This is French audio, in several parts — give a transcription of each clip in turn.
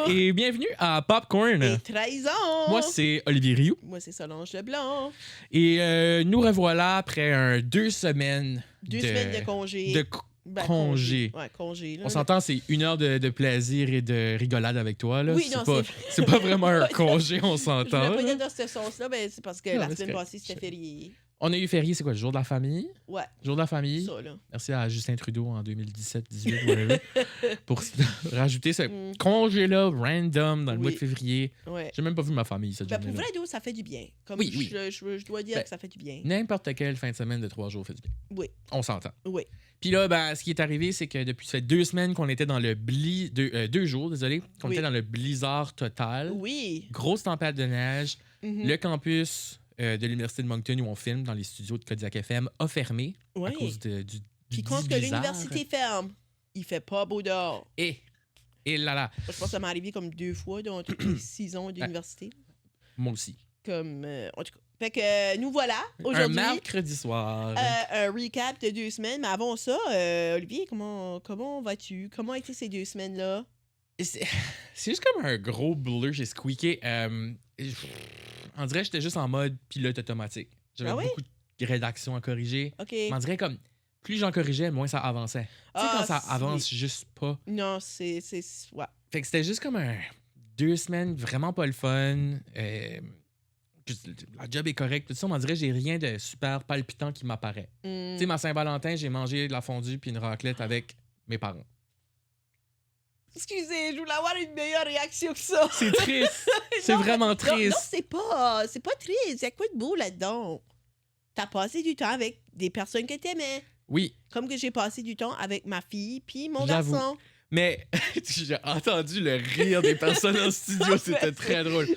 Et bienvenue à Popcorn. Et trahison! Moi, c'est Olivier Rioux. Moi, c'est Solange Leblanc. Et nous revoilà après 2 semaines. 2 semaines de congé. Congé. Ouais, congé. Là, On s'entend, c'est 1 heure de plaisir et de rigolade avec toi. Là. Oui, c'est pas vraiment un congé, on Je s'entend. voulais pas dire dans ce sens-là, mais c'est parce que Non, la mais semaine c'est passée, c'était férié. On a eu férié, c'est quoi, le jour de la famille? Ouais. Jour de la famille. Ça, là. Merci à Justin Trudeau en 2017-18, whatever, pour rajouter ce congé-là random dans le mois de février. Ouais. J'ai même pas vu ma famille cette Ben, pour journée-là. vrai, ça fait du bien. Comme Oui. Je dois dire que ça fait du bien. N'importe quelle fin de semaine de 3 jours fait du bien. Oui. On s'entend. Oui. Puis là, ben, ce qui est arrivé, c'est que depuis ça fait 2 semaines qu'on était dans le 2 jours, désolé, qu'on était dans le blizzard total. Oui. Grosse tempête de neige. Mhm. Le campus de l'Université de Moncton, où on filme dans les studios de Kodiak FM, a fermé à cause du Puis quand que blizzard. l'université ferme, il fait pas beau dehors. Et là. Je pense que ça m'est arrivé comme 2 fois dans toutes les 6 ans d'université. Moi aussi. Comme, en tout cas. Fait que nous voilà aujourd'hui. Un mercredi soir. Un recap de 2 semaines. Mais avant ça, Olivier, comment vas-tu? Comment étaient ces 2 semaines-là? C'est juste comme un gros bleu, j'ai squeaké. On dirait que j'étais juste en mode pilote automatique. J'avais beaucoup de rédactions à corriger. OK. Mais on dirait comme plus j'en corrigeais, moins ça avançait. Tu sais, quand ça avance juste pas. Non, c'est. Ouais. Fait que c'était juste comme 2 semaines vraiment pas le fun. La job est correcte. Tout ça, on dirait que j'ai rien de super palpitant qui m'apparaît. Tu sais, ma Saint-Valentin, j'ai mangé de la fondue puis une raclette avec mes parents. Excusez, je voulais avoir une meilleure réaction que ça. C'est triste. C'est vraiment triste. Non, c'est pas triste. Il y a quoi de beau là-dedans? T'as passé du temps avec des personnes que t'aimais. Oui. Comme que j'ai passé du temps avec ma fille puis mon J'avoue. garçon. Mais j'ai entendu le rire des personnes en studio, c'était très drôle.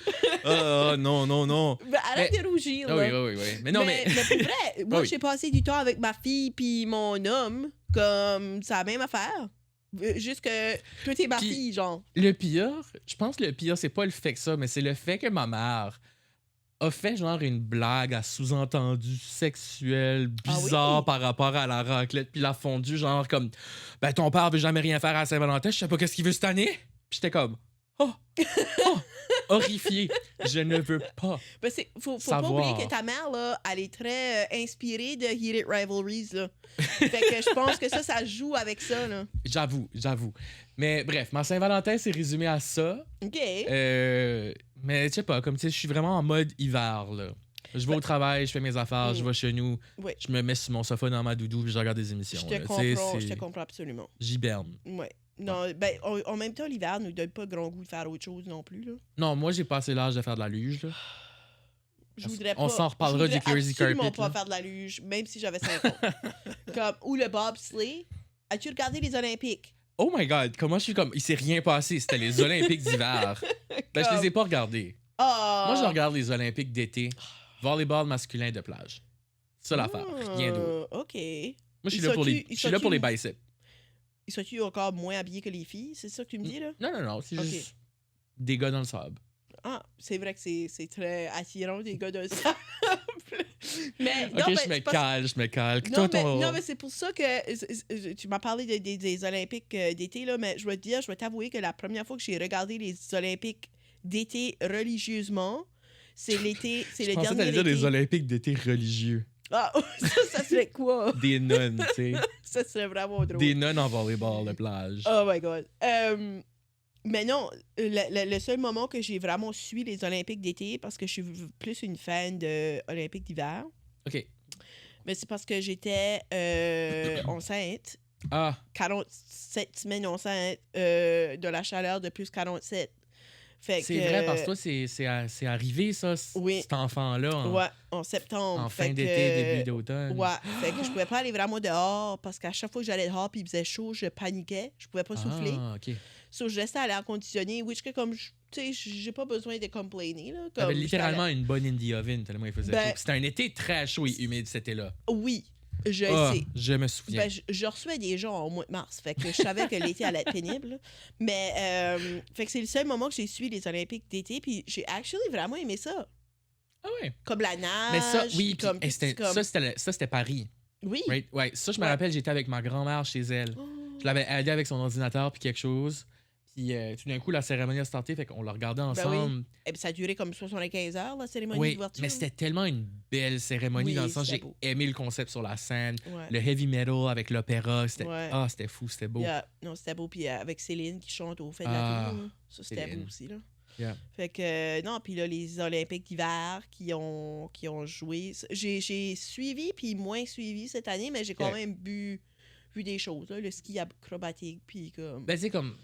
Oh non. Ben, arrête de rougir, là. Oui. Mais non, mais... pour vrai, moi, j'ai passé du temps avec ma fille puis mon homme, comme c'est la même affaire. Juste que toi, t'es ma fille, genre. Le pire, je pense que le pire, c'est pas le fait que ça, mais c'est le fait que ma mère a fait genre une blague à sous-entendu sexuel bizarre par rapport à la raclette puis la fondue, genre comme ben ton père veut jamais rien faire à Saint-Valentin, je sais pas qu'est-ce qu'il veut cette année. Puis j'étais comme horrifié, je ne veux pas. Ben faut pas oublier que ta mère là, elle est très inspirée de Heated Rivalries là. Fait que je pense que ça joue avec ça là. J'avoue. Mais bref, ma Saint-Valentin c'est résumé à ça. OK. Mais je sais pas, comme tu sais, je suis vraiment en mode hiver, là. Je vais au travail, je fais mes affaires, je vais chez nous, je me mets sur mon sofa dans ma doudou puis je regarde des émissions. Je te comprends absolument. J'hiberne. Ouais. Non, ben, en même temps, l'hiver nous donne pas grand goût de faire autre chose non plus, là. Non, moi, j'ai passé l'âge de faire de la luge, là. Je voudrais pas. On s'en reparlera du Crazy Carpet. Je voudrais absolument pas faire de la luge, même si j'avais 5 ans. Ou le bobsleigh. As-tu regardé les Olympiques? Oh my God, comment je suis comme... Il s'est rien passé, c'était les Olympiques d'hiver. Ben, je les ai pas regardés. Moi, je regarde les Olympiques d'été. Volleyball masculin de plage. C'est ça l'affaire, rien d'autre. OK. Moi, je suis là pour les biceps. Ils sont-tu encore moins habillés que les filles? C'est ça que tu me dis, là? Non, c'est juste des gars dans le sable. Ah, c'est vrai que c'est très attirant, des gars dans le sable. Mais, OK, je me cale. Non, mais c'est pour ça que tu m'as parlé des Olympiques d'été, là, mais je vais t'avouer que la première fois que j'ai regardé les Olympiques d'été religieusement, c'est l'été, c'est le dernier été. Je pensais que t'allais dire des Olympiques d'été religieux. Ah, ça serait quoi? Des nonnes, tu sais. Ça serait vraiment drôle. Des nonnes en volleyball de plage. Oh my God. Mais non, le seul moment que j'ai vraiment suivi les Olympiques d'été, parce que je suis plus une fan de Olympiques d'hiver. OK. Mais c'est parce que j'étais enceinte. 47 semaines enceinte de la chaleur de plus 47. C'est vrai, parce que toi, c'est arrivé, ça, cet enfant-là. En septembre. En fin d'été, début d'automne. Ouais, fait que je pouvais pas aller vraiment dehors parce qu'à chaque fois que j'allais dehors puis il faisait chaud, je paniquais. Je pouvais pas souffler. OK. So, je restais à l'air conditionné, which que comme, tu sais, j'ai pas besoin de complainer. Là, t'avais littéralement une bonne indie oven tellement il faisait chaud. C'était un été très chaud et humide cet été-là. Oui. Je sais. Je me souviens. Ben, je recevais des gens au mois de mars. Fait que je savais que l'été allait être pénible. Mais fait que c'est le seul moment que j'ai suivi les Olympiques d'été. Puis j'ai actually vraiment aimé ça. Ah ouais. Comme la nage. Mais ça, oui. Comme, ça, c'était Paris. Oui. Right? Ouais. Ça, je me rappelle, j'étais avec ma grand-mère chez elle. Je l'avais aidé avec son ordinateur puis quelque chose. Puis tout d'un coup, la cérémonie a starté, fait qu'on l'a regardé Ben oui. ensemble. Et puis ça a duré comme 75 heures, la cérémonie Oui, d'ouverture. mais c'était tellement une belle cérémonie Oui, dans le sens c'était j'ai beau. aimé le concept sur la scène, Ouais. le heavy metal avec l'opéra, c'était Ouais. c'était fou, c'était beau. Yeah. Non, c'était beau. Puis avec Céline qui chante au fait de Ah, la tour. Là. Ça, c'était Céline. beau aussi. Là. Yeah. Fait que, non, puis là, les Olympiques d'hiver qui ont joué. J'ai suivi, puis moins suivi cette année, mais j'ai quand même vu des choses. Là, le ski acrobatique, puis comme. Ben, tu sais, comme,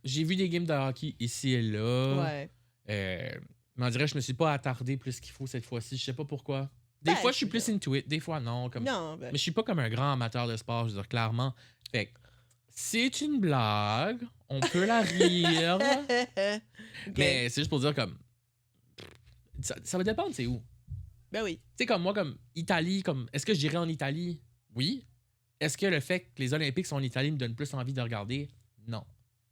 j'ai vu des games de hockey ici et là. Ouais. Mais on dirait que je me suis pas attardé plus qu'il faut cette fois-ci. Je sais pas pourquoi. Des Ben, fois, je suis c'est plus ça. into it. Des fois, non. Comme... Non, ben. Mais je suis pas comme un grand amateur de sport, je veux dire, clairement. Fait que, c'est une blague. On peut la rire. Ok. Mais c'est juste pour dire, comme. Ça va dépendre, c'est où. Ben oui. Tu sais, comme moi, comme Italie, comme. Est-ce que je dirais en Italie? Oui. Est-ce que le fait que les Olympiques sont en Italie me donne plus envie de regarder? Non.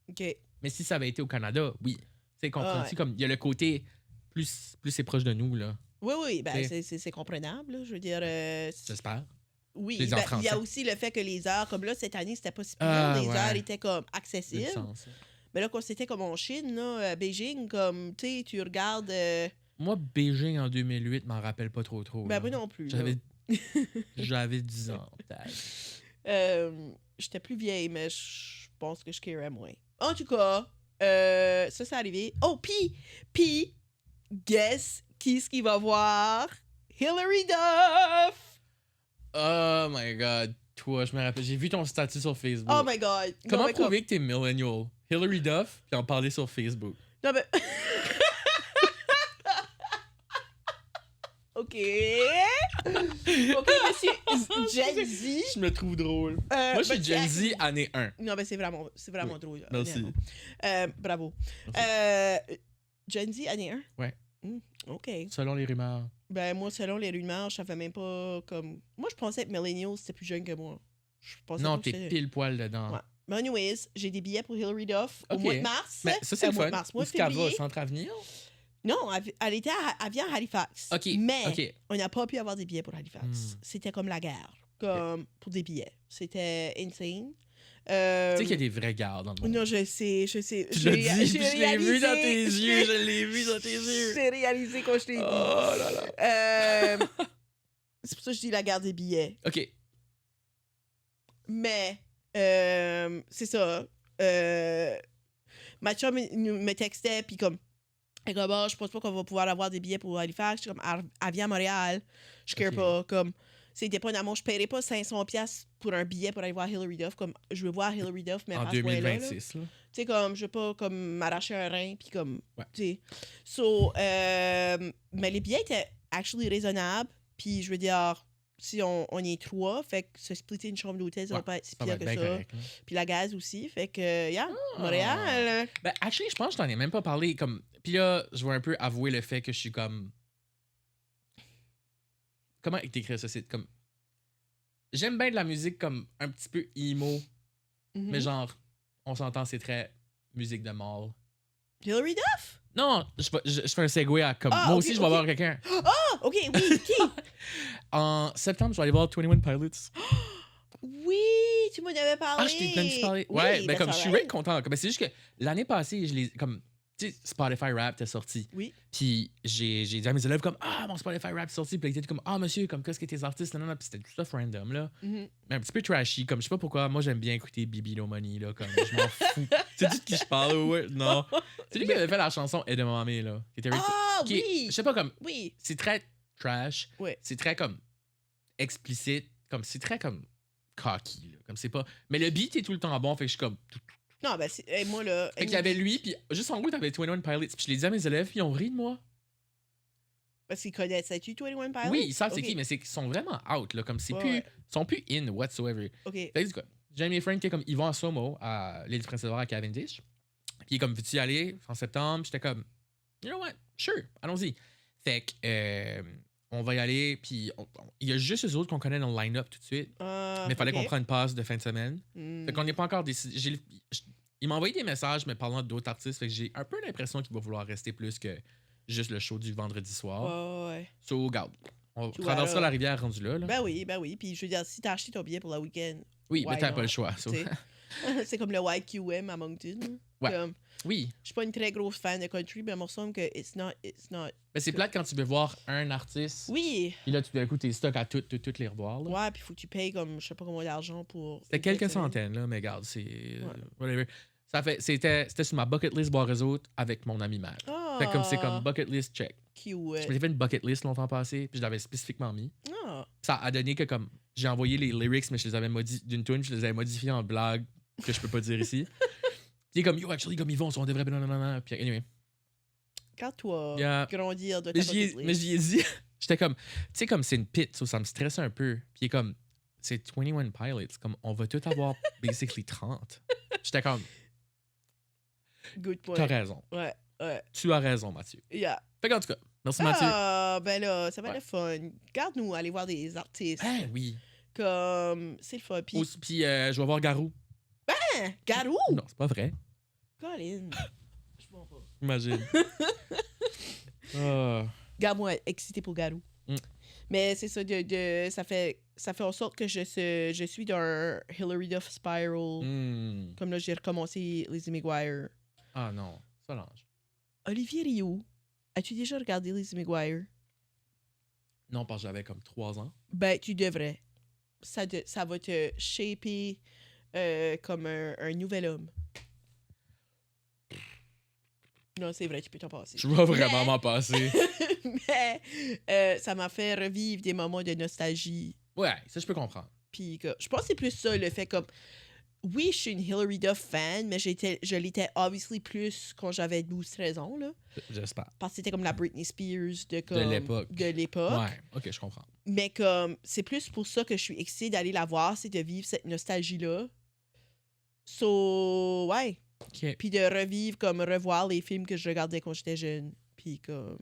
OK. Mais si ça avait été au Canada, oui. Tu sais, comprends-tu? Ouais. Comme il y a le côté plus c'est proche de nous, là. Oui, oui, ben T'sais. c'est comprenable. Là. Je veux dire. J'espère. Oui, Je l'ai dit en ben, il y a français. aussi le fait que les heures, comme là, cette année, c'était pas si pire. Ah, les ouais. heures étaient comme C'est accessibles. le sens. Mais là, quand c'était comme en Chine, là, à Beijing, comme, tu sais, tu regardes. Moi, Beijing en 2008, m'en rappelle pas trop. Ben, là. moi non plus. là. J'avais 10 ans, peut-être. J'étais plus vieille, mais je pense que je carerais moins. En tout cas, ça, c'est arrivé. Oh, puis, guess qui est-ce qui va voir? Hilary Duff! Oh my god. Toi, je me rappelle. J'ai vu ton statut sur Facebook. Oh my God! Non, Comment mais prouver que t'es millennial? Hilary Duff, puis en parler sur Facebook. Non, mais... OK. OK, monsieur Gen Z. Je me trouve drôle. Moi, je suis Gen Z année 1. Non, mais c'est vraiment Oui. drôle. Merci. honnêtement. Bravo. Gen Z, année 1? Ouais. OK. Selon les rumeurs. Ben, moi, selon les rumeurs, je savais même pas comme... Moi, je pensais que Millennials, c'était plus jeune que moi. Je pensais Non, pas que t'es c'était- pile poil dedans. Ouais. Mais anyways, j'ai des billets pour Hilary Duff au Ok. mois de mars. Mais ça, c'est le mois fun. de mars. Où Mois est-ce de qu'elle va? février. Centre Avenir? Non, elle était elle vient à Halifax. OK. Mais OK. on n'a pas pu avoir des billets pour Halifax. Hmm. C'était comme la guerre. Comme pour des billets. C'était insane. Tu sais qu'il y a des vrais gars dans le monde. Non, je sais. Tu l'as dit, puis je l'ai vu dans tes yeux. Je l'ai vu dans tes yeux. J'ai réalisé quand je t'ai dit. Oh là là. C'est pour ça que je dis la guerre des billets. OK. Mais, c'est ça. Ma chum me textait, puis comme, elle dit, bon, je pense pas qu'on va pouvoir avoir des billets pour Halifax. Je suis comme, elle vient à Montréal. Je care Ok. pas. Comme, c'est dépendamment, je paierais pas 500$ pour un billet pour aller voir Hilary Duff. Comme, je veux voir Hilary Duff, mais En pas à ce point-là, là. 2026, là. Tu sais, comme, je veux pas comme m'arracher un rein, puis comme, Ouais. tu sais. So, mais les billets étaient actually raisonnables, puis je veux dire, si on est 3, fait que se splitter une chambre d'hôtel, ça va Ouais, pas être si Ça pire va être que bien ça. correct, là. Puis la gaz aussi, fait que, yeah, Ah. Montréal. Ben, actually, je pense que je t'en ai même pas parlé. Comme... Puis là, je vais un peu avouer le fait que je suis comme... Comment t'écris ça? C'est comme... J'aime bien de la musique comme un petit peu emo, Mhm. mais genre, on s'entend, c'est très musique de mall. Hilary Duff? Non, je fais un segue à comme... Ah, moi ok, aussi, je vais ok. voir quelqu'un. Ah, OK, oui, qui? En septembre, je vais aller voir 21 Pilots. Oui, tu m'en avais parlé. Ah, je t'ai même parlé. Oui, Ouais, ben that's comme je suis alright. vraiment content. Comme, c'est juste que l'année passée, je l'ai comme tu sais Spotify Rap était sorti. Oui. Puis j'ai dit à mes élèves comme mon Spotify Rap est sorti, puis ils étaient comme monsieur, comme qu'est-ce que tes artistes non, puis c'était tout stuff random là. Mhm. Mais un petit peu trashy, comme je sais pas pourquoi, moi j'aime bien écouter Bibi No Money là, comme je m'en fous. Tu sais de qui je parle ouais, non. C'est lui qui avait fait la chanson Et de Mamie là, qui était Ah, qui est- oui. je sais pas comme Oui. c'est très trash, Ouais. c'est très comme explicite, comme c'est très comme cocky là, comme c'est pas mais le beat est tout le temps bon, fait que je suis comme Non, ben, moi, là. fait qu'il y avait lui, puis juste en gros, t'avais 21 Pilots. Puis je l'ai dit à mes élèves, puis ils ont ri de moi. Parce qu'ils connaissaient-tu 21 Pilots? Oui, ils savent c'est Ok. qui, mais c'est qu'ils sont vraiment out, là. Comme c'est Ouais, plus. ouais. Ils sont plus in whatsoever. OK. Fait que, du coup, j'ai un de mes friends qui est comme Yvan Somo à l'île du Prince-Édouard à Cavendish. Puis il est comme, veux-tu y aller en septembre? J'étais comme, you know what? Sure, allons-y. Fait que, on va y aller, puis il y a juste eux autres qu'on connaît dans le line-up tout de suite. Mais il fallait qu'on prenne une passe de fin de semaine. Hmm. Fait qu'on n'est pas encore décidé. Il m'a envoyé des messages me parlant d'autres artistes. Fait que j'ai un peu l'impression qu'il va vouloir rester plus que juste le show du vendredi soir. Ouais. So, regarde. On Tu vois, traversera là. la rivière rendu là. Ben oui. Puis je veux dire, si t'as acheté ton billet pour le week-end, oui, why mais t'as not? pas le choix. So. tu sais. C'est comme le YQM à Moncton. Ouais. Comme, Oui. je suis pas une très grosse fan de country, mais il me semble que it's not. Mais c'est plate quand tu veux voir un artiste. Oui. Puis là, tout d'un coup, t'es stock à toutes les revoir. Là. Ouais, puis faut que tu payes comme je sais pas combien d'argent pour. C'était une quelques fin de semaine. centaines, là, mais regarde, c'est. Whatever. C'était sur ma bucket list boire eux autres avec mon ami Matt. Ah, Fait comme c'est comme bucket list check. cute. Je m'étais fait une bucket list longtemps passé, puis je l'avais spécifiquement mis. Ah. Ça a donné que comme j'ai envoyé les lyrics, mais je les avais modifiés d'une tune, je les avais modifiés en blague que je peux pas dire ici. Puis comme yo, actually, comme ils vont, on devrait blablabla. Puis anyway. Quand toi Yeah. grandir de ta Mais bucket mais j'y ai dit, j'étais comme, tu sais, comme c'est une pit, ça me stresse un peu. Puis il est comme, c'est 21 Pilots, comme on va tout avoir basically 30. J'étais comme, Good point. t'as raison. Ouais. Tu as raison, Mathieu. Yeah. Fait qu'en tout cas, merci Mathieu. Ah, ben là, ça va Ouais. être le fun. Garde-nous aller voir des artistes. Ben oui. Comme, c'est le fun. Puis, Puis je vais voir Garou. hein, Garou! Non, c'est pas vrai. Colin. Je comprends pas. Imagine. Ah. Garde-moi excité pour Garou. Mm. Mais c'est ça, ça fait en sorte que je suis dans un Hilary Duff spiral. Hmm. Comme là, j'ai recommencé Lizzie McGuire. Ah non, Solange. Olivier Rio, as-tu déjà regardé Lizzie McGuire? Non, parce que j'avais comme 3 ans. Ben, tu devrais. Ça va te shaper comme un nouvel homme. Non, c'est vrai, tu peux t'en passer. Je vais vraiment m'en passer. Mais ça m'a fait revivre des moments de nostalgie. Ouais, ça je peux comprendre. Puis que, je pense que c'est plus ça, le fait comme... Oui, je suis une Hilary Duff fan, mais je l'étais obviously plus quand j'avais 12-13 ans, là. J'espère. Parce que c'était comme la Britney Spears De l'époque. Ouais, ok, je comprends. Mais comme, c'est plus pour ça que je suis excitée d'aller la voir, c'est de vivre cette nostalgie-là. So, ouais. Ok. Puis de revivre, comme revoir les films que je regardais quand j'étais jeune. Puis comme...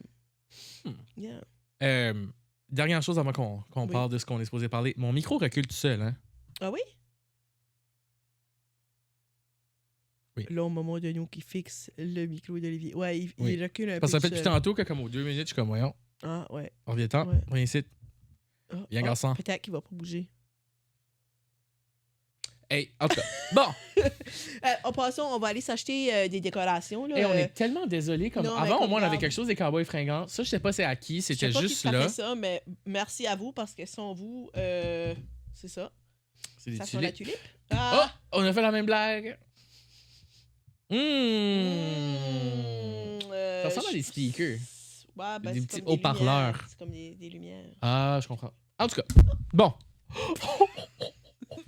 Yeah. Dernière chose avant qu'on Oui. parle de ce qu'on est supposé parler. Mon micro recule tout seul, hein? Ah oui? Oui. Long moment de nous qui fixe le micro d'Olivier. Ouais, il Oui. recule un Parce que peu ça fait tout depuis seul. tantôt que comme aux 2 minutes, je suis comme, voyons, Ah, ouais. reviens-t'en, Ouais. viens ici. Ah, Viens, garçon. Peut-être qu'il va pas bouger. Hey, en tout cas, bon! En passant, on va aller s'acheter des décorations. Là. Hey, on est tellement désolé. Comme non, mais avant, au comme moins, on avait regarde. quelque chose des cowboys fringants. Ça, je sais pas c'est à qui, Je sais c'était pas juste qui là. fait ça, mais merci à vous parce que sans vous, c'est ça. C'est des Ça sent la tulipes. tulipe. Oh! Ah! On a fait la même blague! Ça ressemble à des speakers. Ouais, ben, Des c'est petits comme des haut-parleurs. lumières. C'est comme des lumières. Ah, je comprends. En tout cas, bon.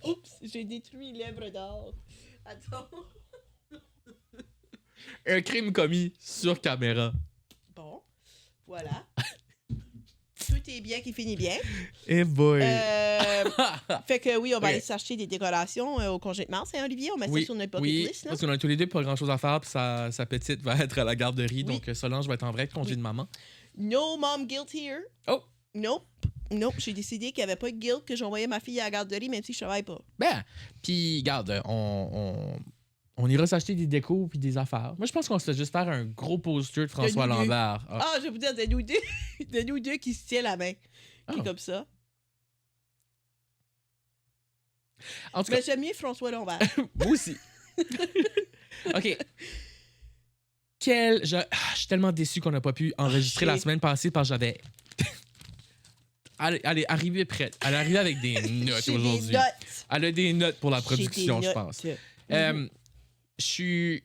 Oups, j'ai détruit l'œuvre d'art. Attends. Un crime commis sur caméra. Bon, voilà. Tout est bien qui finit bien. Eh boy! Fait que oui, on va Ok. aller s'acheter des décorations au congé de mars, hein, Olivier? On met Oui, ça sur notre bucket oui, list, là? parce qu'on a tous les deux pas grand chose à faire, puis sa petite va être à la garderie, Oui. donc Solange va être en vrai congé Oui. de maman. No mom guilt here. Oh! Nope. Nope, j'ai décidé qu'il n'y avait pas de guilt que j'envoyais ma fille à la garderie, même si je travaille pas. Ben, puis regarde, on ira s'acheter des décos puis des affaires. Moi, je pense qu'on se fait juste faire un gros poster de François nous deux. Lambert. Ah. Ah, je vais vous dire, de nous deux, de nous deux qui se tient la main. Qui est Ah. comme ça. En tout cas, Mais j'aime mieux François Lambert. moi aussi. OK. Je suis tellement déçu qu'on n'a pas pu enregistrer la shit. semaine passée parce que j'avais... Elle est arrivée prête. Elle est arrivée avec des notes J'ai des aujourd'hui. notes. Elle a des notes pour la J'ai des production, je notes. pense. Mhm. Je suis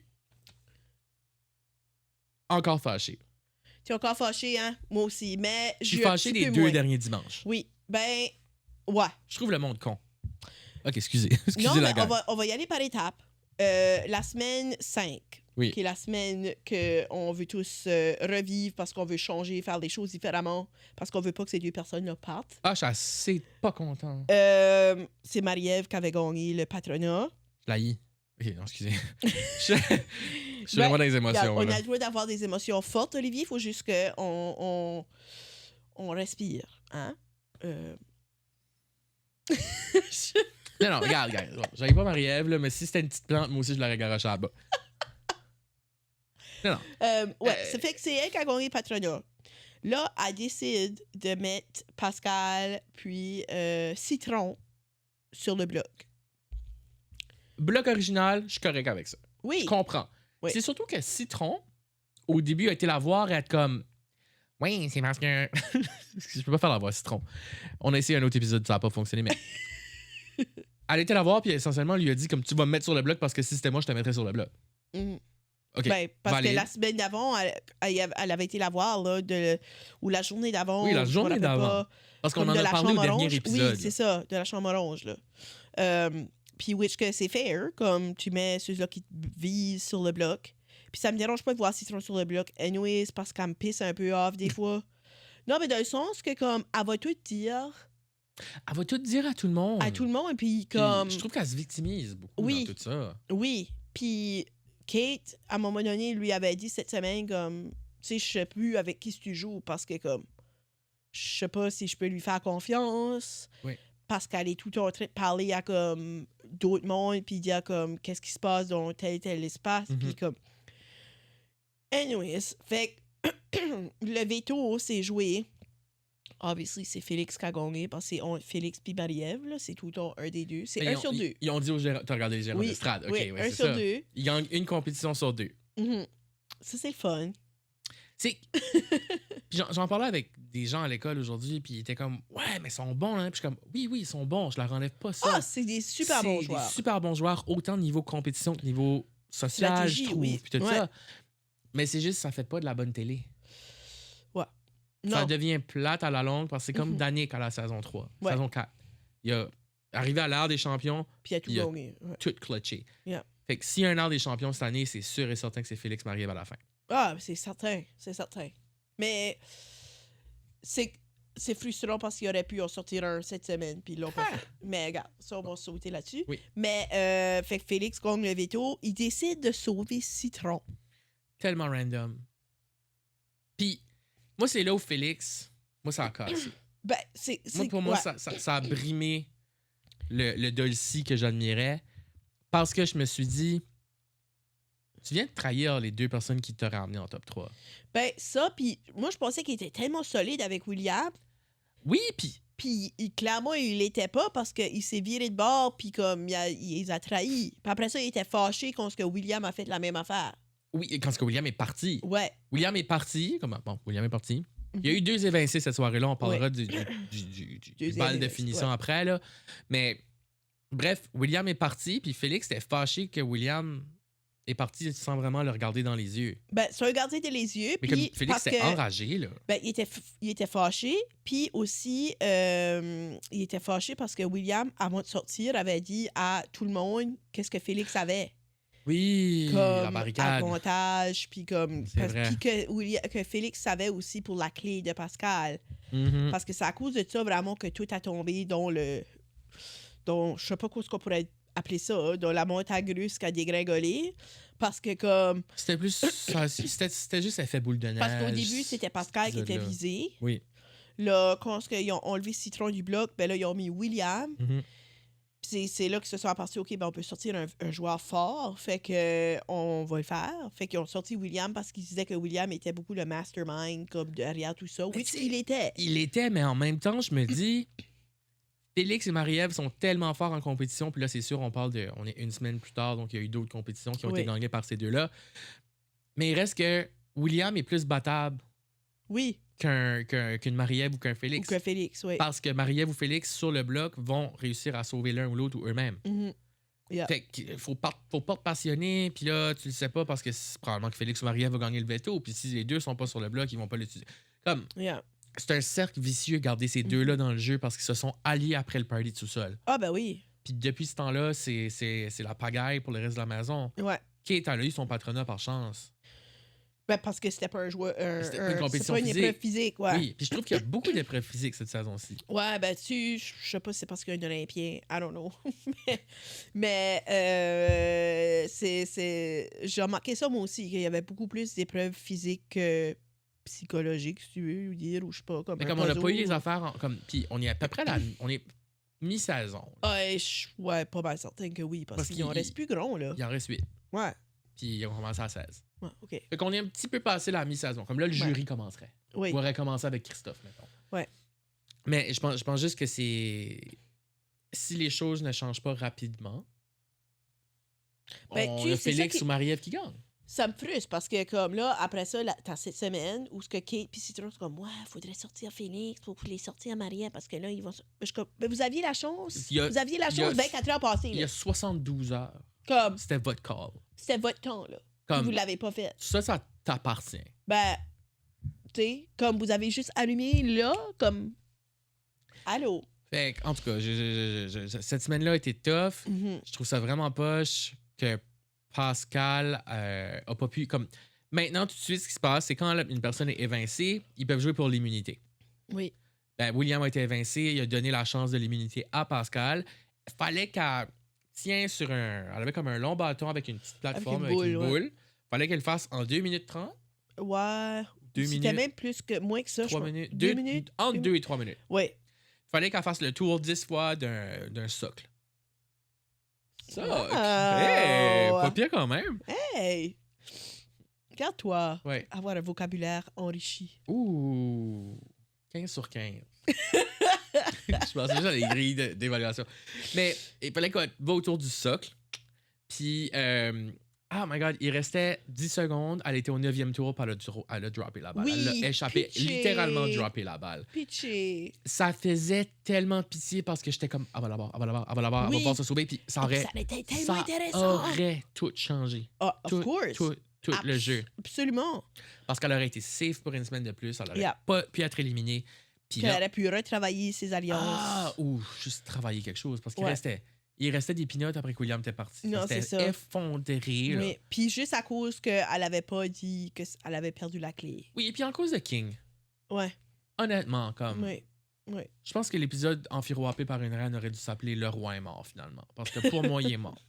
encore fâché. Tu es encore fâché, hein? Moi aussi. Mais Je suis fâché des 2 derniers dimanches. Oui. Ben, ouais. Je trouve le monde con. OK, excusez. Non, Excusez la mais gang. on va y aller par étapes. La semaine 5, Oui. qui est la semaine qu'on veut tous revivre parce qu'on veut changer, faire des choses différemment, parce qu'on veut pas que ces 2 personnes-là partent. Ah, je suis assez pas content. C'est Marie-Ève qui avait gagné le patronat. Je la hais. OK, non, excusez. je suis vraiment dans les Regarde, émotions. on là. a le droit d'avoir des émotions fortes, Olivier. Il faut juste qu'on on respire. Hein? Non, regarde. J'avais pas Marie-Ève, là, mais si c'était une petite plante, moi aussi, je l'aurais garoché à bas. Non. Ça fait que c'est elle qui a gagné le patronat. Là, elle décide de mettre Pascal puis Citron sur le bloc. bloc original, je suis correct avec ça. Oui. Je comprends. Oui. C'est surtout que Citron, au début, a été la voir et être comme... Oui, c'est parce que... je peux pas faire la voix Citron. On a essayé un autre épisode, ça n'a pas fonctionné, mais... Elle était la voir, puis essentiellement, elle lui a dit comme tu vas me mettre sur le bloc parce que si c'était moi, je te mettrais sur le bloc. Mhm. OK. Ben, parce valide. que la semaine d'avant, elle avait été la voir, là, ou la journée d'avant. Oui, la je me journée rappelle d'avant. pas, Parce qu'on comme en de a la parlé au chambre dernier orange. épisode. Oui, c'est ça, de la chambre orange, là. Puis, which que c'est fair, comme tu mets ceux-là qui te visent sur le bloc. Puis, ça me dérange pas de voir Citron sur le bloc. Anyways, parce qu'elle me pisse un peu off des fois. Non, mais dans le sens que, comme, elle va tout dire Elle va tout dire à tout le monde. à tout le monde, puis Puis comme... je trouve qu'elle se victimise beaucoup Oui. dans tout ça. Oui, puis Kate, à un moment donné, lui avait dit cette semaine, comme, tu sais, je sais plus avec qui tu joues parce que, comme, je sais pas si je peux lui faire confiance. Oui. Parce qu'elle est tout le temps en train de parler à, comme, d'autres mondes, puis dire, comme, qu'est-ce qui se passe dans tel espace, Mhm. puis comme... Anyways, fait que le veto, c'est joué. Obviously, c'est Félix qui a gagné parce que c'est Félix puis Marie-Ève, là, c'est tout le temps un des deux. C'est un sur deux. Ils ont dit aux gérants... T'as regardé les gérants Oui, d'estrade. OK, oui, ouais, un c'est sur ça. deux. Ils gagnent une compétition sur deux. Mhm. Ça, c'est le fun. C'est... Puis j'en parlais avec des gens à l'école aujourd'hui, puis ils étaient comme « Ouais, mais ils sont bons, hein? » Puis je suis comme « Oui, ils sont bons, je leur enlève pas ça. Ah, c'est des super bons C'est joueurs. des super bons joueurs, autant niveau compétition que niveau social, Stratégie, je trouve, oui. puis tout Ouais. ça. Mais c'est juste, ça fait pas de la bonne télé. Ça Non. devient plate à la longue parce que c'est comme Mhm. Danick à la saison 3, Ouais. saison 4. Il a arrivé à l'ère des champions, Puis il a tout il a- gagné. Ouais. tout clutché. Yeah. Fait que s'il y a un art des champions cette année, c'est sûr et certain que c'est Félix Marie-Ève à la fin. Ah, c'est certain. C'est certain. Mais c'est frustrant parce qu'il aurait pu en sortir un cette semaine, puis ils l'ont pas fait. Mais regarde, ça, on va sauter là-dessus. Oui. Mais fait que Félix gagne le veto. Il décide de sauver Citron. Tellement random. Puis, moi, c'est là où Félix, moi, ça a cassé. Ben, Moi, pour moi, ouais. ça a brimé le Dolcy que j'admirais parce que je me suis dit, tu viens de trahir les deux personnes qui t'auraient ramené en top 3. Ben, ça, puis moi, je pensais qu'il était tellement solide avec William. Oui, puis Puis clairement, il l'était pas parce qu'il s'est viré de bord, puis comme il les a trahis. Puis après ça, il était fâché quand ce que William a fait la même affaire. oui, quand que William est parti. Ouais. William est parti. Comment? Bon, William est parti. Il y a eu 2 évincés cette soirée-là. On parlera du Deuxième bal de évincé, finition ouais. après. Là. Mais bref, William est parti. Puis Félix était fâché que William est parti sans vraiment le regarder dans les yeux. Ben, c'est un gardien de les yeux. Mais comme Puis Félix parce était que, enragé. Là. ben, il était fâché. Puis aussi, il était fâché parce que William, avant de sortir, avait dit à tout le monde qu'est-ce que Félix avait. Oui, la Comme barricade. avantage, puis comme... C'est vrai. Puis que Félix savait aussi pour la clé de Pascal. Mhm. Parce que c'est à cause de ça vraiment que tout a tombé dans le... Dans, je sais pas quoi ce qu'on pourrait appeler ça, hein, dans la montagne russe qui a dégringolé. Parce que comme... C'était plus. C'était juste effet boule de neige. Parce qu'au début, c'était Pascal qui était épisode-là. visé. Oui. Là, quand ils ont enlevé Citron du bloc, ben là, ils ont mis William. Mhm. Puis c'est là qu'ils se sont aperçus, OK, ben on peut sortir un joueur fort. Fait que on va le faire. Fait qu'ils ont sorti William parce qu'ils disaient que William était beaucoup le mastermind comme derrière tout ça. Oui, tu sais, il était. Il était, mais en même temps, je me dis, Félix et Marie-Ève sont tellement forts en compétition. Puis là, c'est sûr, on est une semaine plus tard, donc il y a eu d'autres compétitions qui ont Oui. été gagnées par ces deux-là. Mais il reste que William est plus battable Oui, qu'une Marie-Ève ou qu'un ou Félix. que Félix, oui. Parce que Marie-Ève ou Félix, sur le bloc, vont réussir à sauver l'un ou l'autre ou eux-mêmes. Mhm. Yeah. Fait qu'il faut pas te passionner, puis là, tu le sais pas parce que c'est probablement que Félix ou Marie-Ève va gagner le veto, puis si les deux sont pas sur le bloc, ils vont pas l'utiliser. Comme, Yeah. c'est un cercle vicieux, garder ces deux-là dans le jeu parce qu'ils se sont alliés après le party de sous-sol. Ah, ben oui. Puis depuis ce temps-là, c'est la pagaille pour le reste de la maison. Ouais. Kate a eu son patronat par chance. Ben parce que c'était pas un joueur. C'était une compétition c'est pas une physique. épreuve physique, ouais. Oui, puis je trouve qu'il y a beaucoup d'épreuves physiques cette saison-ci. Ouais, ben je sais pas si c'est parce qu'il y a un Olympien, I don't know. mais j'ai remarqué ça moi aussi, qu'il y avait beaucoup plus d'épreuves physiques que psychologiques, si tu veux dire, ou je sais pas. Comme Mais un comme on n'a pas eu puzzle. les affaires, puis on est à peu près on est mi-saison. Ouais, pas mal certain que oui, parce Parce qu'il en qu'il- reste plus grand, là. Il en reste 8. Ouais, Puis ils ont commencé à 16. ouais, OK. Fait qu'on est un petit peu passé la mi-saison. Comme là, le jury commencerait. Oui, On aurait commencé avec Christophe, mettons. Ouais. Mais je pense juste que c'est... Si les choses ne changent pas rapidement, Ben, On tu sais, a c'est ça Félix qui- ou Marie-Ève qui gagnent. Ça me frustre parce que, comme là, après ça, t'as cette semaine où ce que Kate puis Citron sont comme, ouais, faudrait sortir Phoenix pour les sortir Maria parce que là, ils vont. Je suis comme, mais vous aviez la chance. Il y a- Vous aviez la il y a- chance 24 heures passées. Il y Là. a 72 heures. Comme, C'était votre call. c'était votre temps, là. Puis Comme, vous l'avez pas fait. ça t'appartient. Ben, tu sais, comme vous avez juste allumé là, comme. Allô? Fait que, en tout cas, cette semaine-là a été tough. Mhm. Je trouve ça vraiment poche que Pascal a pas pu. Comme maintenant, tout de suite, ce qui se passe, c'est quand une personne est évincée, ils peuvent jouer pour l'immunité. Oui. Ben, William a été évincé, il a donné la chance de l'immunité à Pascal. Fallait qu'elle tienne sur un. Elle avait comme un long bâton avec une petite plateforme avec une boule. Fallait qu'elle le fasse en 2 minutes 30. Ouais. 2 C'était minutes. même plus que moins que ça. 3 je pense. minutes. 2 minutes? Entre 2 et 3 minutes. Oui. Fallait qu'elle fasse le tour 10 fois d'un socle. Ça, Wow. hey, pas pire quand même. Hey! Regarde-toi Ouais. avoir un vocabulaire enrichi. Ouh, 15 sur 15. Je pensais déjà à les grilles d'évaluation. Mais il fallait qu'on va autour du socle. Puis, oh my God, il restait 10 secondes. Elle était au 9e tour, puis elle a droppé la balle. Oui, Elle a échappé, pitché. littéralement droppé la balle. Pitché. Ça faisait tellement pitié parce que j'étais comme, elle va l'avoir, elle va l'avoir, elle va l'avoir, elle va Oui. pouvoir se sauver. Puis ça aurait, Ça était tellement ça intéressant. aurait tout changé. Ah, of Tout, course. tout le jeu. Absolument. Parce qu'elle aurait été safe pour une semaine de plus. Elle aurait Yeah. pas pu être éliminée. Puis Puis elle là, aurait pu retravailler ses alliances. ah, ou juste travailler quelque chose. Parce qu'il Ouais. restait des pinottes après que William était parti. Non, C'était c'est ça. effondré. Là. Oui. Puis juste à cause qu'elle avait pas dit qu'elle avait perdu la clé. Oui, et puis en cause de King, Ouais. honnêtement, comme. Oui. Oui. Je pense que l'épisode enfiroapé par une reine aurait dû s'appeler Le Roi est mort, finalement. Parce que pour moi, il est mort.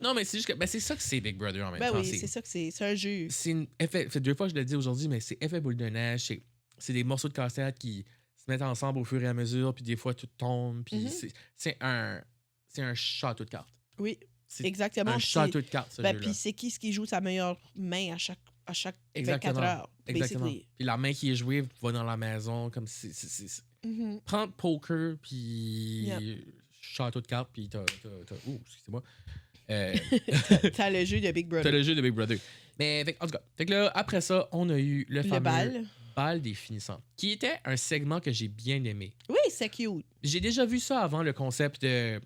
Non, mais c'est juste que. Ben, c'est ça que c'est Big Brother en même Ben temps. oui, c'est ça que c'est. C'est un jeu. C'est une effet. C'est 2 fois que je l'ai dit aujourd'hui, mais c'est effet boule de neige. C'est des morceaux de cassette qui se mettent ensemble au fur et à mesure, puis des fois tout tombe. Puis Mhm. c'est un château de cartes. Oui, C'est exactement. un Puis château de cartes, ce ben, jeu-là. puis c'est qui joue sa meilleure main à chaque 24 Exactement. heures, Exactement. basically. Puis la main qui est jouée va dans la maison, comme si. Mhm. Prends poker, puis Yep. château de cartes, puis t'as. Ouh, excusez-moi. T'as le jeu de Big T'as Brother. le jeu de Big Brother. Mais en tout cas, fait que là, après ça, on a eu le fameux bal. des finissants, qui était un segment que j'ai bien aimé. Oui, c'est cute. J'ai déjà vu ça avant, le concept de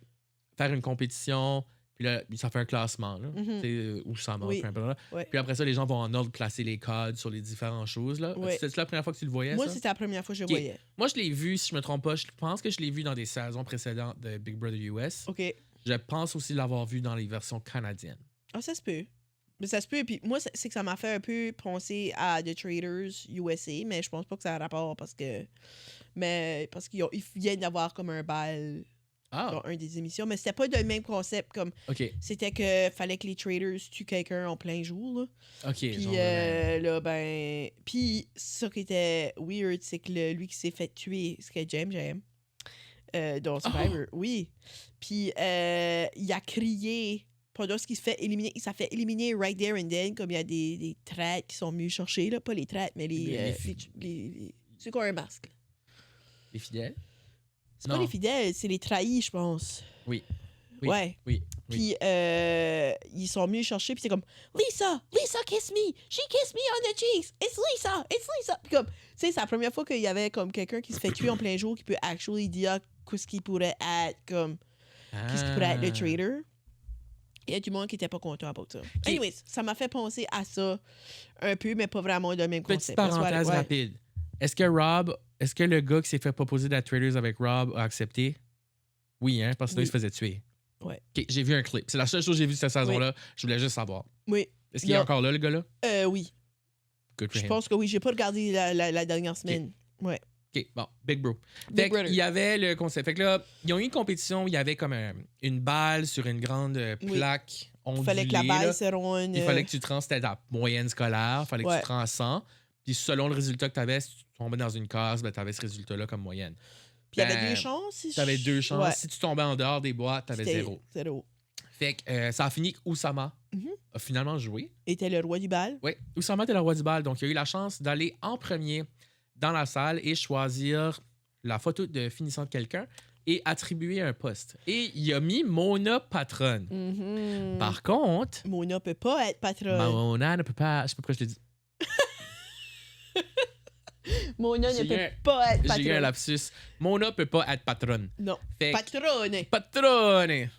faire une compétition, puis là, ça fait un classement, là, Mhm. tu sais, où ça manque, Oui. peu importe, là. Ouais. Puis après ça, les gens vont en ordre placer les codes sur les différentes choses. Là. Ouais. C'est la première fois que tu le voyais, Moi, ça? c'était la première fois que je Ok. voyais. Moi, je l'ai vu, si je me trompe pas, je pense que je l'ai vu dans des saisons précédentes de Big Brother US. OK. Je pense aussi l'avoir vu dans les versions canadiennes. Ah, ça se peut. Mais ça se peut. Puis moi, c'est que ça m'a fait un peu penser à The Traders USA, mais je pense pas que ça a rapport parce que. Mais parce qu'ils viennent d'avoir comme un bal Ah, dans un des émissions. Mais c'était pas le même concept. Comme OK. c'était que fallait que les traders tuent quelqu'un en plein jour. Là. OK. Puis genre, là, ben. Puis ça qui était weird, c'est que lui qui s'est fait tuer, c'était James. Dans Survivor. Oui. Puis il a crié pendant ce qu'il se fait éliminer. Il s'est fait éliminer right there and then, comme il y a des traites qui sont venus chercher, là. Pas les traites, mais ceux qui ont un masque. les fidèles? C'est pas Non. les fidèles, c'est les trahis, je pense. Oui. Oui. Ouais. Oui. Puis ils sont venus chercher, puis c'est comme Lisa, kiss me, she kissed me on the cheeks, it's Lisa. Puis comme, tu sais, c'est la première fois qu'il y avait comme quelqu'un qui se fait tuer en plein jour qui peut actually dire qu'est-ce qui pourrait être comme, qu'est-ce qui pourrait être le trader. Il y a du monde qui était pas content about ça. Anyways, ça m'a fait penser à ça un peu, mais pas vraiment le même Petite concept. parenthèse Ouais. rapide. Est-ce que le gars qui s'est fait proposer d'être Traders avec Rob a accepté? Oui, hein, parce que sinon, il se faisait tuer. Ouais. OK, j'ai vu un clip. C'est la seule chose que j'ai vue cette saison-là. Je voulais juste savoir. Oui. Est-ce qu'il est Non. encore là, le gars-là? Oui. Good for Je him. pense que oui. J'ai pas regardé la dernière semaine. Ouais. OK, bon, Big Bro. Big Fait Brother. qu'il y avait le concept. Fait que là, ils ont eu une compétition où il y avait comme une balle sur une grande plaque ondulée. Il fallait que la balle là. se ronde. Il fallait que tu te rends, c'était ta moyenne scolaire. Il fallait que Ouais. tu te rends à 100. Puis selon le résultat que tu avais, si tu tombais dans une case, ben, tu avais ce résultat-là comme moyenne. Puis il y avait Ben, 2 chances. Tu avais 2 chances. Ouais. Si tu tombais en dehors des boîtes, tu avais C'était 0. 0. Fait que ça a fini qu'Oussama Mhm. a finalement joué. Était le roi du bal. Oui, Oussama était le roi du bal. Donc, il a eu la chance d'aller en premier dans la salle et choisir la photo de finissant de quelqu'un. et attribué un poste. Et il a mis Mona patronne. Mhm. Par contre, Mona peut pas être patronne. Mona ne peut pas... Je sais pas pourquoi je l'ai dit. Mona ne J'ai eu peut un- pas être J'ai eu un patronne. lapsus. Mona peut pas être patronne. Non. Fait que- Patronne. Patronne!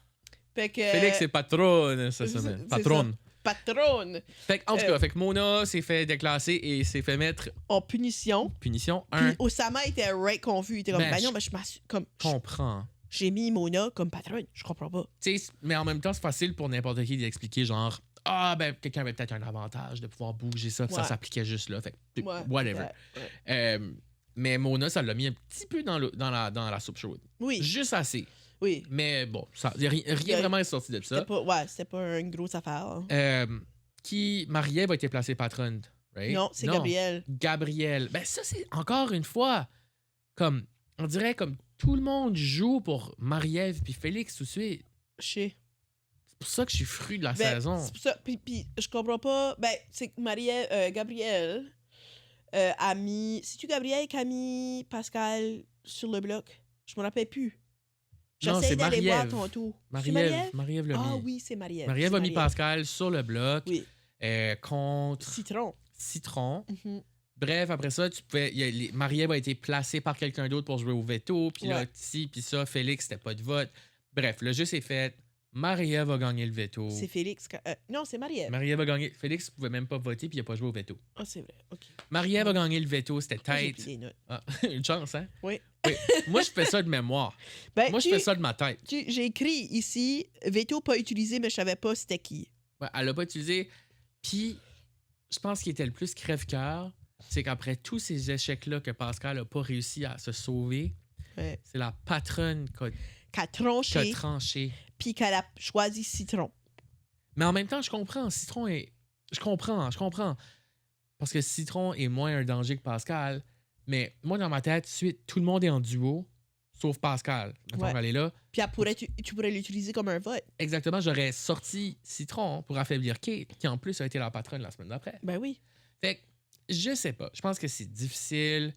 Fait que... Félix est patronne cette c'est- semaine. c'est Patronne. Patronne. Fait que, en tout cas, fait que Mona s'est fait déclasser et s'est fait mettre En punition. punition Puis 1. Osama était right confus. Il était comme, Ben, ben non, je- mais je m'assure. Comme, Comprends. j'ai mis Mona comme patronne. Je comprends pas. Tu sais, mais en même temps, c'est facile pour n'importe qui d'expliquer, genre, ah, ben, quelqu'un avait peut-être un avantage de pouvoir bouger ça, puis ça Ouais. s'appliquait juste là. Fait que, Ouais, whatever. ouais. Mais Mona, ça l'a mis un petit peu dans la soupe chaude. Oui, Juste assez. oui. Mais bon, rien vraiment est sorti de ça. C'était pas une grosse affaire. hein. Marie-Ève a été placée patronne, right? Non, c'est Gabriel. Gabriel. Ben, ça, c'est encore une fois, comme, on dirait comme tout le monde joue pour Marie-Ève puis Félix tout de suite. Je sais. C'est pour ça que je suis fru de la Ben, saison. c'est pour ça. Puis je comprends pas. Ben, c'est que Gabriel a mis. C'est-tu Gabriel qui a mis Pascal sur le bloc? Je me rappelle plus. Non, J'essaie c'est d'aller voir Marie-Ève. tantôt. C'est Marie-Ève l'a Ah mis. oui, c'est Marie-Ève. Marie-Ève c'est a mis Pascal sur le bloc Oui. contre Citron. Citron. Mhm. Bref, après ça, Marie-Ève a été placée par quelqu'un d'autre pour jouer au veto. Puis là, Ouais. ci, puis ça, Félix, c'était pas de vote. Bref, le jeu s'est fait. Marie-Ève a gagné le veto. C'est Félix. Non, c'est Marie-Ève. Marie-Ève a gagné. Félix pouvait même pas voter, puis il a pas joué au veto. Ah, c'est vrai. OK. Marie-Ève a gagné le veto, c'était Pourquoi j'ai tête. pris des notes? Ah, une chance, hein? Oui. Oui. Moi, je fais ça de mémoire. Ben, Moi, je fais ça de ma tête. J'ai écrit ici, veto pas utilisé, mais je savais pas c'était qui. Ouais, elle l'a pas utilisé. Puis, je pense qu'il était le plus crève-cœur, c'est qu'après tous ces échecs-là que Pascal a pas réussi à se sauver, Ouais. c'est la patronne qui Qu'elle a a tranché, tranché. puis qu'elle a choisi Citron. Mais en même temps, je comprends. Citron est. Je comprends. Parce que Citron est moins un danger que Pascal. Mais moi, dans ma tête, suite, tout le monde est en duo, sauf Pascal. Attends, Ouais. elle est là. Puis tu pourrais l'utiliser comme un vote. Exactement, j'aurais sorti Citron pour affaiblir Kate, qui en plus a été la patronne la semaine d'après. Ben oui. Fait que, je sais pas. Je pense que c'est difficile.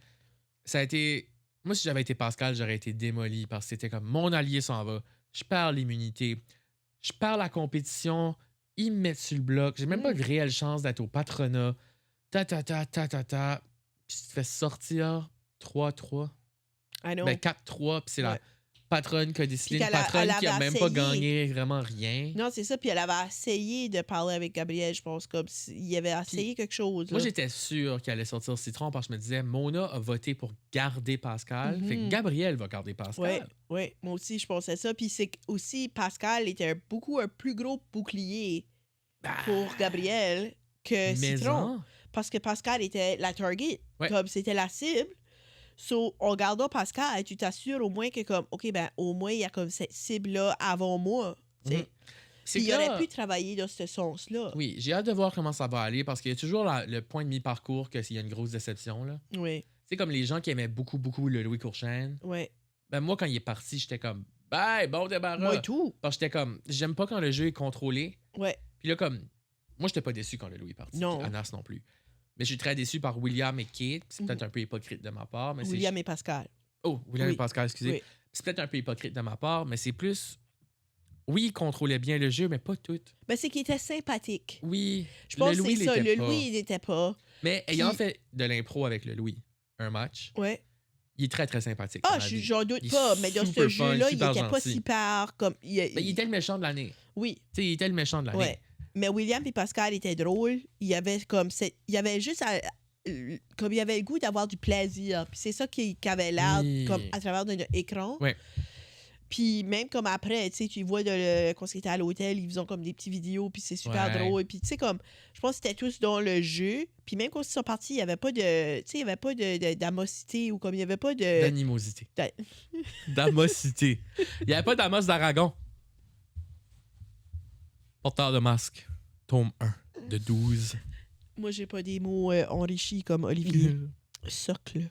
Ça a été. Moi, si j'avais été Pascal, j'aurais été démoli parce que c'était comme mon allié s'en va. Je perds l'immunité. Je perds la compétition. Ils me mettent sur le bloc. J'ai même pas de réelle chance d'être au patronat. Ta. Puis tu te fais sortir 3-3. I know. Ben 4-3. Puis c'est la Ouais. patronne qui a décidé. Puis Une qu'elle patronne qui a avait même pas essayé. gagné vraiment rien. Non, c'est ça. Puis elle avait essayé de parler avec Gabriel, je pense, comme s'il avait essayé quelque chose. Moi, là. j'étais sûr qu'il allait sortir Citron parce que je me disais, Mona a voté pour garder Pascal. Mhm. Fait que Gabriel va garder Pascal. Oui, moi aussi, je pensais ça. Puis c'est aussi, Pascal était un plus gros bouclier pour Gabriel que Mais Citron. en- Parce que Pascal était la target, Ouais. comme c'était la cible. So, en gardant Pascal, tu t'assures au moins que, comme, OK, ben, au moins, il y a comme cette cible-là avant moi. tu sais. Mhm. C'est Puis il que là- aurait pu travailler dans ce sens-là. Oui, j'ai hâte de voir comment ça va aller parce qu'il y a toujours le point de mi-parcours qu'il y a une grosse déception. Là. Oui, C'est comme les gens qui aimaient beaucoup, beaucoup le Louis Courchaine. oui. Ben moi, quand il est parti, j'étais comme, bye, bon débarras. Moi et tout. Parce que j'étais comme, j'aime pas quand le jeu est contrôlé. Ouais. Puis là, comme, moi, j'étais pas déçu quand le Louis est parti. Non. Puis Anas non plus. Mais je suis très déçu par William et Kate. C'est peut-être un peu hypocrite de ma part. Mais William et Pascal. Oh, William Oui. et Pascal, excusez. Oui. C'est peut-être un peu hypocrite de ma part, mais c'est plus. Oui, il contrôlait bien le jeu, mais pas tout. Ben, c'est qu'il était sympathique. Oui. Je pense le que Louis c'est ça. l'était Le pas. Louis, il n'était pas. Mais ayant Puis- fait de l'impro avec le Louis, un match, Ouais. il est très, très sympathique. Ah, dans la vie. j'en doute Il est pas. Mais dans ce super jeu-là, fun, il super était pas gentil. super comme. Ben, il était le méchant de l'année. Oui. Tu sais, il était le méchant de l'année. Ouais. Mais William et Pascal étaient drôles. Il y avait comme il y avait juste comme il y avait le goût d'avoir du plaisir. Puis c'est ça qui avait l'air Oui. comme à travers de notre écran. Ouais. Puis même comme après, tu sais, tu vois quand c'était à l'hôtel, ils faisaient comme des petites vidéos, puis c'est super Ouais. drôle. Puis tu sais comme, je pense que c'était tous dans le jeu. Puis même quand ils sont partis, il n'y avait pas de, tu sais, il y avait pas d'amosité ou comme il n'y avait pas de. D'animosité. d'a- D'amosité. Il n'y avait pas d'Amos d'Aragon. Porteur de masque. Tome 1 de 12. Moi, j'ai pas des mots enrichis comme Olivier. Socle.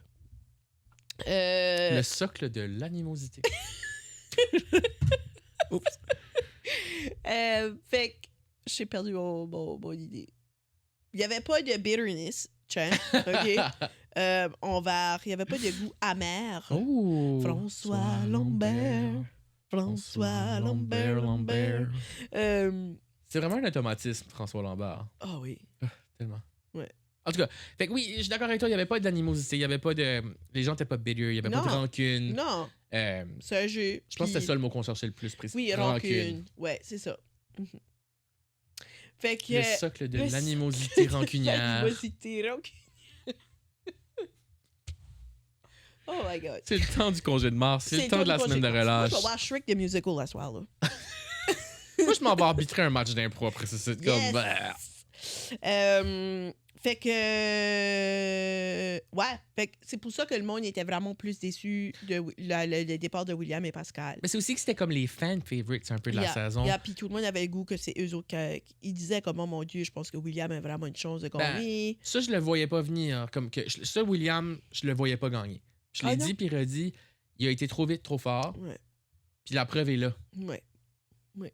Le socle de l'animosité. Oups. Fait que j'ai perdu mon idée. Il n'y avait pas de bitterness. Tiens, OK. Il n'y avait pas de goût amer. Oh! François Lambert. François Lambert. C'est vraiment un automatisme, François Lambert. Ah oui. Tellement. Ouais. En tout cas, fait que oui, je suis d'accord avec toi, il n'y avait pas d'animosité, il y avait pas de. Les gens n'étaient pas bitter, il n'y avait pas de Non. rancune. Non, c'est un jeu. Je pense que c'est ça le mot qu'on cherchait le plus précis. Oui, rancune. Ouais, c'est ça. Mhm. Fait que. Le socle de l'animosité rancunière. L'animosité rancunière. Oh my God. C'est le temps du congé de mars, c'est le temps de la semaine de relâche. Moi, je vais voir Shrek the Musical la soir, là. Moi, je m'en vais arbitrer un match d'impro après ça. C'est comme. Fait que. Ouais. Fait que c'est pour ça que le monde était vraiment plus déçu de le départ de William et Pascal. Mais c'est aussi que c'était comme les fan favorites un peu de la saison. Puis tout le monde avait le goût que c'est eux autres qui disaient comme, oh mon Dieu, je pense que William a vraiment une chance de gagner. Ça, je le voyais pas venir. Comme que, ça, William, je le voyais pas gagner. Je l'ai dit puis redit, il a été trop vite, trop fort. Ouais. Puis la preuve est là. Ouais. Ouais.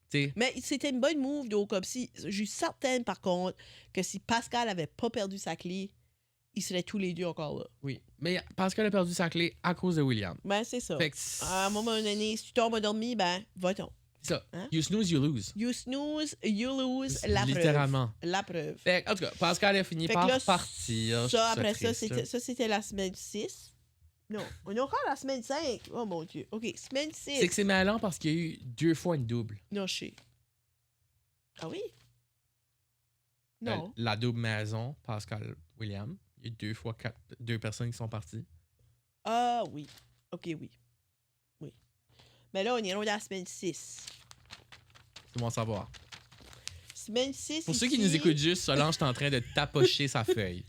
T'sais. Mais c'était une bonne move, donc comme si. Je suis certaine, par contre, que si Pascal avait pas perdu sa clé, ils seraient tous les deux encore là. Oui. Mais Pascal a perdu sa clé à cause de William. Ben, c'est ça. Fait que à un moment donné, si tu tombes endormi, ben, va-t'en. C'est ça. Hein? You snooze, you lose. You snooze, you lose, la preuve. Littéralement. La preuve. Fait que, en tout cas, Pascal a fini par partir. Ça, après ça, c'était la semaine 6. Non, on est encore à la semaine 5. Oh mon Dieu. OK, semaine 6. C'est que c'est mêlant parce qu'il y a eu 2 fois une double. Non, je sais. Ah oui? Non. La double maison, Pascal, William. Il y a 2 fois 2 personnes qui sont parties. Ah oui. OK, oui. Oui. Mais là, on est rendu à la semaine 6. C'est bon à savoir. Semaine 6 Pour ici... ceux qui nous écoutent juste, Solange est en train de tapocher sa feuille.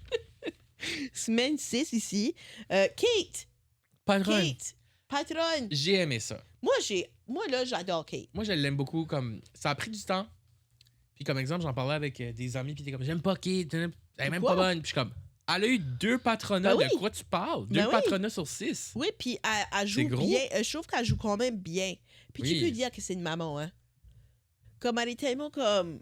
Semaine 6 ici. Kate! Patronne. Kate! Patronne! J'ai aimé ça. Moi, là, j'adore Kate. Moi, je l'aime beaucoup. Comme ça a pris du temps. Puis, comme exemple, j'en parlais avec des amis. Puis, t'es comme, j'aime pas Kate. Elle est même pas bonne. Puis, je suis comme, elle a eu 2 patronats. Ben oui. De quoi tu parles? 2 Ben patronats sur 6. Oui, puis elle joue gros. bien. Je trouve qu'elle joue quand même bien. Puis Oui. tu peux dire que c'est une maman, hein. Comme elle est tellement comme...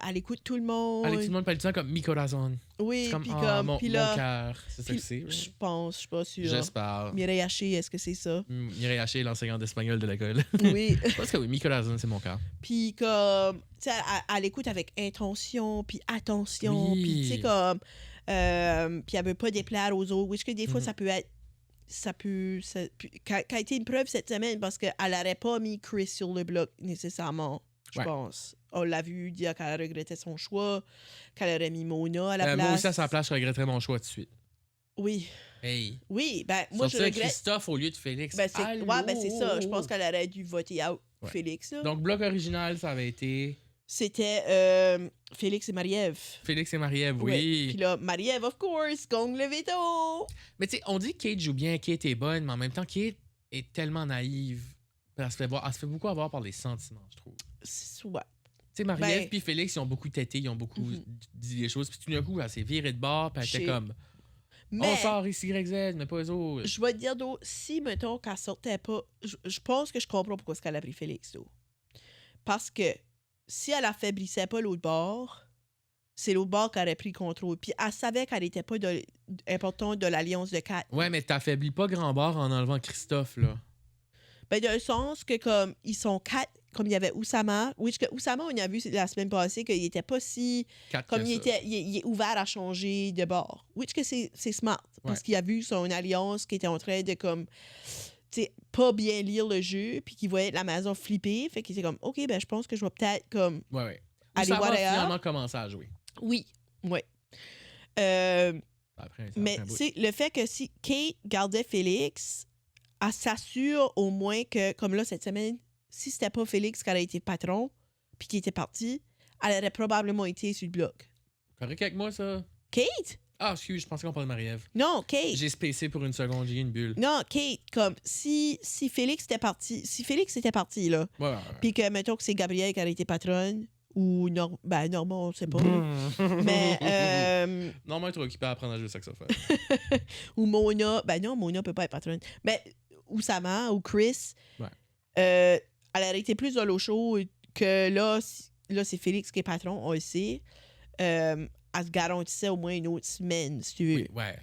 Elle écoute tout le monde. Elle est tout le monde parle du temps comme mi corazon. Oui, comme, puis mon là... cœur. C'est ça que c'est. Je pense, je suis pas sûre. J'espère. Mireille Haché, est-ce que c'est ça? Mireille Haché, l'enseignante d'espagnol de l'école. Oui. Je pense que oui, mi corazon, c'est mon cœur. Puis comme... Tu sais, elle écoute avec intention, puis attention. Oui. Puis tu sais, comme... puis elle veut pas déplaire aux autres. Oui, parce que des fois, ça peut être... Qui a été une preuve cette semaine parce qu'elle n'aurait pas mis Chris sur le bloc nécessairement, je pense. On l'a vu dire qu'elle regrettait son choix, qu'elle aurait mis Mona à la place. Moi aussi, à sa place, je regretterais mon choix tout de suite. Oui. Hey. Oui, ben moi, je regrette... Christophe au lieu de Félix. Ben, c'est ça. Je pense qu'elle aurait dû voter out Félix. Là. Donc, bloc original, ça avait été... C'était Félix et Marie-Ève. Félix et Marie-Ève, oui. Ouais. Puis là, Marie-Ève, of course, gagne le veto. Mais tu sais, on dit que Kate joue bien, Kate est bonne, mais en même temps, Kate est tellement naïve. Elle se fait beaucoup avoir par les sentiments, je trouve. Ouais. Tu sais, Marie-Ève puis Félix, ils ont beaucoup tété, ils ont beaucoup dit des choses. Puis tout d'un coup, elle s'est virée de bord, puis elle était comme... Mais, on sort ici, YZ, mais pas eux autres. Je vais te dire, d'eau, si, mettons, qu'elle sortait pas... Je pense que je comprends pourquoi elle a pris Félix, d'eau. Parce que si elle affaiblissait pas l'autre bord, c'est l'autre bord qui aurait pris le contrôle. Puis elle savait qu'elle n'était pas importante de l'alliance de 4. Ouais, mais t'affaiblis pas grand bord en enlevant Christophe, là. Ben, dans le sens que, comme, ils sont 4, comme il y avait Oussama. Oui, que Oussama, on a vu la semaine passée qu'il était pas si... Comme il est ouvert à changer de bord. Oui, que c'est smart. Parce qu'il a vu son alliance qui était en train de, comme... T'sais, pas bien lire le jeu, puis qu'il voyait la maison flipper. Fait qu'il était comme, OK, ben je pense que je vais peut-être, comme... Ouais. Aller voir ailleurs. Finalement commencer à jouer. Oui, ouais. Mais c'est le fait que si Kate gardait Félix, elle s'assure au moins que, comme là, cette semaine, si c'était pas Félix qui aurait été patron, puis qui était parti, elle aurait probablement été sur le bloc. Correct avec moi, ça? Kate? Ah, excuse, je pensais qu'on parlait de Marie-Ève. Non, Kate. J'ai spacé pour une seconde, j'ai eu une bulle. Non, Kate, comme si Félix était parti, là, puis que, mettons que c'est Gabrielle qui aurait été patronne, ou Normand, on sait pas. Mais... Normand est trop occupé à apprendre à jouer au saxophone. Ou Mona. Ben non, Mona peut pas être patronne. Mais Oussama ou Chris. Ouais. Elle aurait été plus dans l'eau chaud que là c'est Félix qui est patron, on le sait. Elle elle se garantissait au moins une autre semaine, si tu veux. Oui, ouais.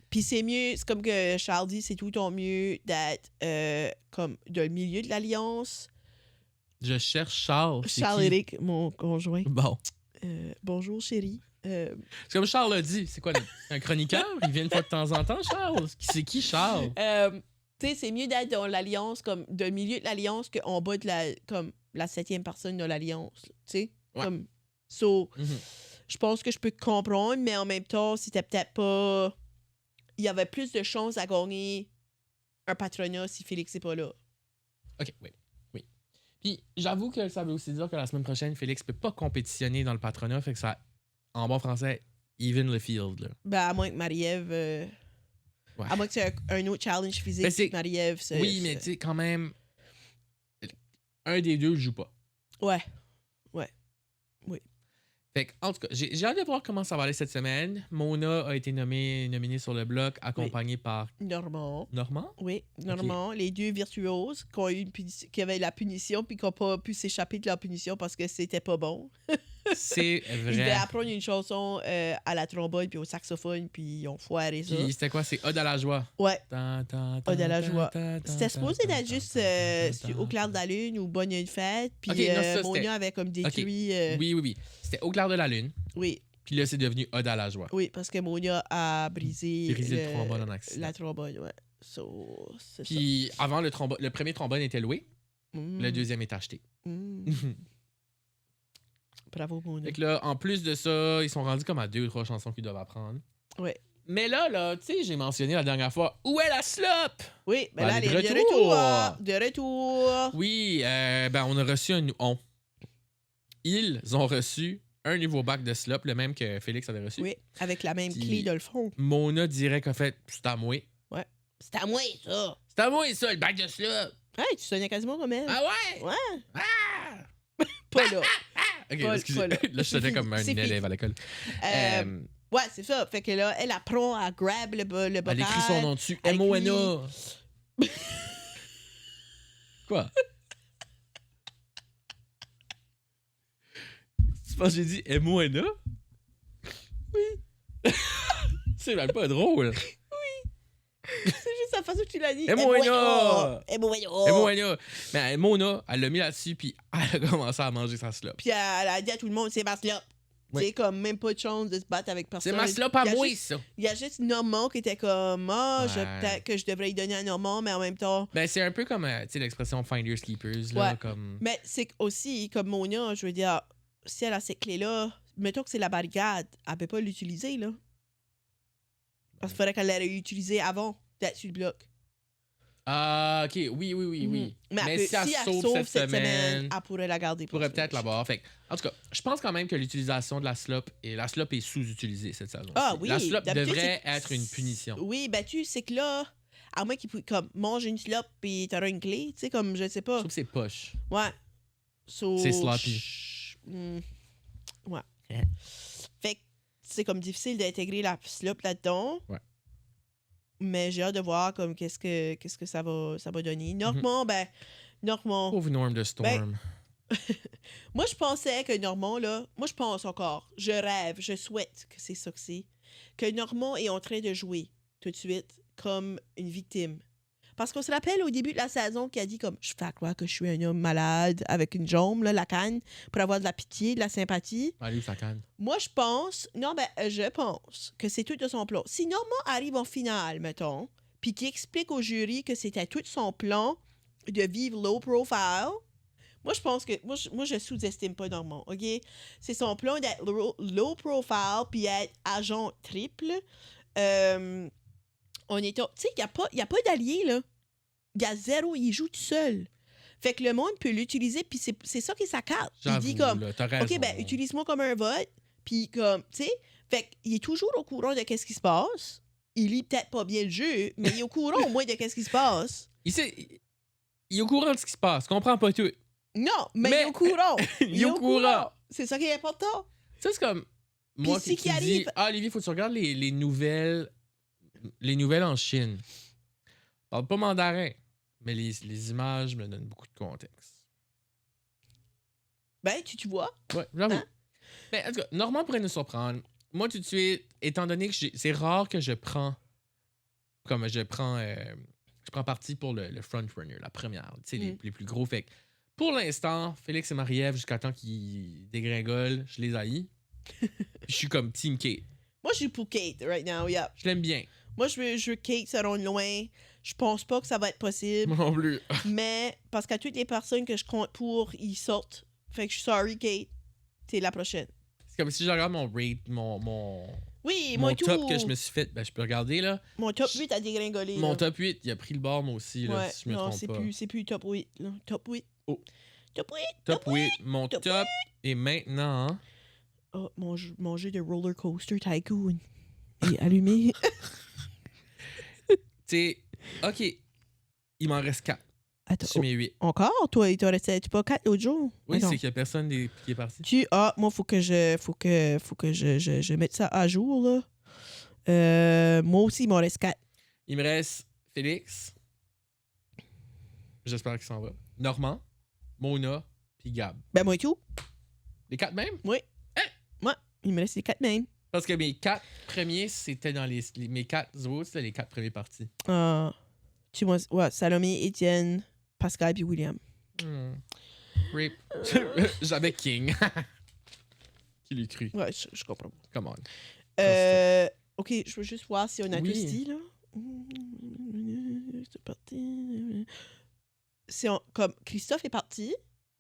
Puis c'est mieux, c'est comme que Charles dit, c'est tout le temps mieux d'être comme dans le milieu de l'Alliance. Je cherche Charles. Charles-Éric, mon conjoint. Bon. Bonjour, chérie. C'est comme Charles l'a dit. C'est quoi, un chroniqueur? Il vient une fois de temps en temps, Charles? C'est qui, Charles? Tu sais, c'est mieux d'être dans l'Alliance, comme dans le milieu de l'Alliance, qu'en bas de la 7e personne de l'Alliance. Tu sais? Ouais. Comme, je pense que je peux te comprendre, mais en même temps, c'était peut-être pas... Il y avait plus de chances à gagner un patronat si Félix n'est pas là. OK, oui. Puis, j'avoue que ça veut aussi dire que la semaine prochaine, Félix peut pas compétitionner dans le patronat, fait que ça, en bon français, even the field. Là. Ben, à moins que Marie-Ève... Ouais. À moins que c'est un autre challenge physique, Ben, Marie-Ève... Oui, mais tu sais, quand même, un des deux le joue pas. Ouais. Fait que, en tout cas, j'ai hâte de voir comment ça va aller cette semaine. Mona a été nominée sur le bloc, accompagnée par Normand. Normand? Oui, Normand. Les deux virtuoses qui avaient la punition puis qui n'ont pas pu s'échapper de leur punition parce que c'était pas bon. C'est vrai. Ils devaient apprendre une chanson à la trombone puis au saxophone puis ils ont foiré ça. Puis c'était quoi? C'est Ode à la joie. Ouais. Ode à la joie. C'était supposé d'être juste Au clair de la lune ou Bonne une fête. Puis Mona avait comme détruit... Oui. C'était Au clair de la lune. Oui. Puis là, c'est devenu Ode à la joie. Oui, parce que Mona a brisé le trombone en accident. la trombone, ouais. Puis avant, le premier trombone était loué. Le deuxième est acheté. Bravo, Mona. Fait que là, en plus de ça, ils sont rendus comme à 2 ou 3 chansons qu'ils doivent apprendre. Ouais. Mais là, tu sais, j'ai mentionné la dernière fois, où est la slop? Oui, mais là, elle est elle est de retour. De retour. Oui, on a reçu Ils ont reçu un nouveau bac de slop, le même que Félix avait reçu. Oui, avec la même Puis, clé dans le fond. Mona dirait qu'en fait, c'est à moi. Ouais. C'est à moi, ça. C'est à moi, ça, le bac de slop. Hey, tu sonnais quasiment comme elle. Ah ouais? Ouais. Ah! Pas là. Ok, Pas excusez. là. Là, je sonnais comme un élève à l'école. Ouais, c'est ça. Fait que là, elle apprend à grab le bocal. Elle écrit son nom dessus. avec M-O-N-A. Quoi? Tu penses que j'ai dit M-O-N-A? Oui. C'est même pas drôle. C'est juste la façon que tu l'as dit. M-O-N-A. M-O-N-A. M-O-N-A. Mais Mona, elle l'a mis là-dessus, puis elle a commencé à manger sa slop. Puis elle a dit à tout le monde, c'est ma slop. Oui. Tu sais, comme même pas de chance de se battre avec personne. C'est ma slop à moi, juste, ça. Il y a juste Normand qui était comme, Ouais. peut-être que je devrais y donner à Normand, mais en même temps. Ben, c'est un peu comme, tu sais, l'expression finders keepers, là, Ouais. comme... Mais c'est aussi, comme Mona, je veux dire, si elle a ces clés-là, mettons que c'est la barricade, elle peut pas l'utiliser, là. Parce qu'il faudrait qu'elle l'ait utilisée avant d'être sur le bloc. Ah, OK, oui. Mais si elle sauve cette semaine, elle pourrait la garder pour pourrait peut-être l'avoir. Fait que, en tout cas, je pense quand même que l'utilisation de la slop est sous-utilisée cette saison. Ah oui. La slop d'habitude, devrait c'est- être une punition. Oui, ben c'est que là, à moins qu'il comme mange une slop puis t'auras une clé, tu sais, comme je sais Je pas. trouve que c'est poche. Ouais. So, C'est sloppy. Ouais. Yeah. Fait que c'est comme difficile d'intégrer la slop là-dedans. Ouais. Mais j'ai hâte de voir comme qu'est-ce que ça va donner. Normand, Normand. Pauvre Norm de Storm. Moi, je pensais que Normand, là, moi, je pense encore, je rêve, je souhaite que c'est ça que c'est, que Normand est en train de jouer tout de suite comme une victime. Parce qu'on se rappelle au début de la saison qu'il a dit comme, je fais croire que je suis un homme malade avec une jambe, là, la canne, pour avoir de la pitié, de la sympathie. Allez, ça canne. Moi, je pense que c'est tout de son plan. Si Normand arrive en finale, mettons, puis qu'il explique au jury que c'était tout son plan de vivre low profile, moi, je pense que... Moi, je sous-estime pas Normand, OK? C'est son plan d'être low profile puis être agent triple. Tu sais, il n'y a pas d'allié, là. Il y a zéro, il joue tout seul. Fait que le monde peut l'utiliser, puis c'est ça qui est sa carte. Il dit comme, là, t'as raison. OK, utilise-moi comme un vote, puis comme, tu sais, fait qu'il est toujours au courant de qu'est-ce qui se passe. Il lit peut-être pas bien le jeu, mais il est au courant au moins de qu'est-ce qui se passe. Il est au courant de ce qui se passe. Comprends pas tout. Non, mais il est au courant. Il est au courant. C'est ça qui est important. Ça, c'est comme... Moi Puis qui dis, Olivier, faut que tu regardes les nouvelles en Chine. Je parle pas mandarin, mais les images me donnent beaucoup de contexte. Ben, tu vois. Ouais, j'avoue. Hein? Mais en tout cas, Normand pourrait nous surprendre. moi, tout de suite, étant donné que c'est rare que je prends parti pour le frontrunner, la première, tu sais, les plus gros. Fait que pour l'instant, Félix et Marie-Ève, jusqu'à temps qu'ils dégringolent, je les haïs. Je suis comme Team Kate. Moi, je suis pour Kate right now, yeah. Je l'aime bien. Moi, je veux Kate se rendre loin. Je pense pas que ça va être possible. Moi non plus. Mais parce qu'à toutes les personnes que je compte pour, ils sortent. Fait que je suis sorry, Kate. T'es la prochaine. C'est comme si je regarde mon rate, Oui, mon moi top tout. que je me suis fait. Ben, je peux regarder, là. Mon top 8 a dégringolé. Mon là. top 8, il a pris le bord, moi aussi, là, Ouais, si je me non, trompe pas. c'est plus top 8. Là. Top 8. Oh. Top 8. Top 8. Mon Top top est maintenant... hein. Oh, mon jeu de roller coaster tycoon est allumé. Tu sais, OK, il m'en reste 4 Attends, sur mes 8. encore? Toi, il t'en restait pas 4 l'autre jour? Oui, Attends. c'est qu'il y a personne qui est parti. Moi, faut que je mette ça à jour, là. Moi aussi, il m'en reste 4. Il me reste Félix. J'espère qu'il s'en va. Normand, Mona, puis Gab. Ben, moi et tout. Les 4 mêmes? Oui. Moi, il me reste les 4 mêmes. Parce que mes 4 premiers, c'était dans mes 4 autres, c'était les 4 premiers parties. Tu vois, ouais, Salomé, Étienne, Pascal puis William. Rip. J'avais King. Qui l'eût cru? Ouais, je comprends. Come on. OK, je veux juste voir si on a Oui. tous dit, là. C'est parti. Comme Christophe est parti.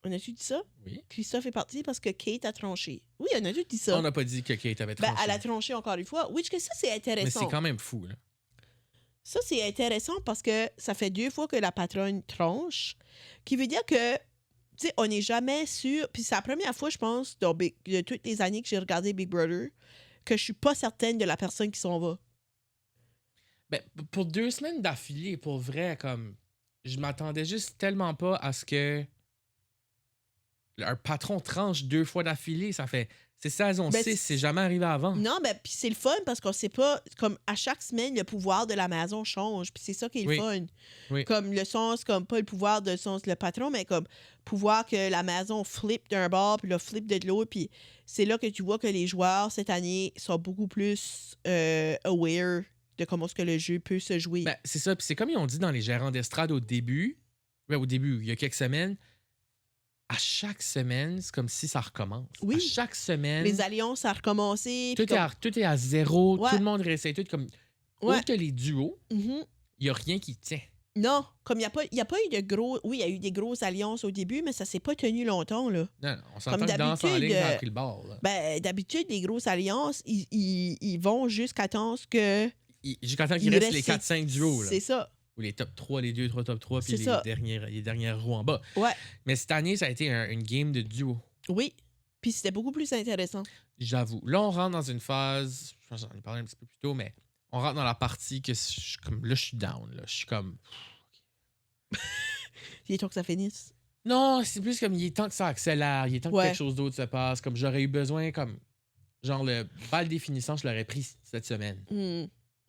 On a-tu dit ça? Oui. Christophe est parti parce que Kate a tranché. Oui, on a-tu dit ça? On n'a pas dit que Kate avait tranché. Ben, elle a tranché encore une fois. Oui, que ça, c'est Mais intéressant. c'est quand même fou, là. Ça, c'est intéressant parce que ça fait 2 fois que la patronne tranche, qui veut dire que, tu sais, on n'est jamais sûr. Puis c'est la première fois, je pense, de toutes les années que j'ai regardé Big Brother, que je suis pas certaine de la personne qui s'en va. Ben, pour 2 semaines d'affilée, pour vrai, comme... Je m'attendais juste tellement pas à ce que... Un patron tranche 2 fois d'affilée, ça fait... C'est saison Ben, 6, c'est jamais arrivé avant. Non, mais puis c'est le fun parce qu'on sait pas, comme à chaque semaine, le pouvoir de la maison change. Puis c'est ça qui est le Oui. fun. Oui. Comme le sens, comme pas le pouvoir de sens le patron, mais comme pouvoir que la maison flippe d'un bord, puis le flip de l'autre. Puis c'est là que tu vois que les joueurs, cette année, sont beaucoup plus aware de comment est-ce que le jeu peut se jouer. Ben, c'est ça. Puis c'est comme ils ont dit dans les gérants d'estrade au début. Ben, au début, il y a quelques semaines. À chaque semaine, c'est comme si ça recommence. Oui. À chaque semaine, Les alliances, ça a recommencé. tout, puis tout est à zéro. Ouais. Tout le monde réessaye. Tout comme... Ouais. Autre que les duos, Mhm. il n'y a rien qui tient. Non, comme il n'y a pas eu de gros... Oui, il y a eu des grosses alliances au début, mais ça s'est pas tenu longtemps, là. Non, on s'entend Comme que Danse en ligne, d'habitude, ça a pris le bord. Là. Ben, d'habitude, les grosses alliances, ils vont jusqu'à temps que... Jusqu'à temps qu'il il reste reste les 4-5 duos. Là. C'est ça. Ou les top 3, les 2-3 top 3, puis C'est ça. les dernières roues en bas. Ouais. Mais cette année, ça a été une game de duo. Oui. Puis c'était beaucoup plus intéressant. J'avoue. Là, on rentre dans une phase, je pense que j'en ai parlé un petit peu plus tôt, mais on rentre dans la partie que là, je suis down. Là. Je suis comme... Il est temps que ça finisse. Non, c'est plus comme il est temps que ça accélère, il est temps que Ouais. quelque chose d'autre se passe. Comme j'aurais eu besoin, comme... Genre, le bal définissant, je l'aurais pris cette semaine.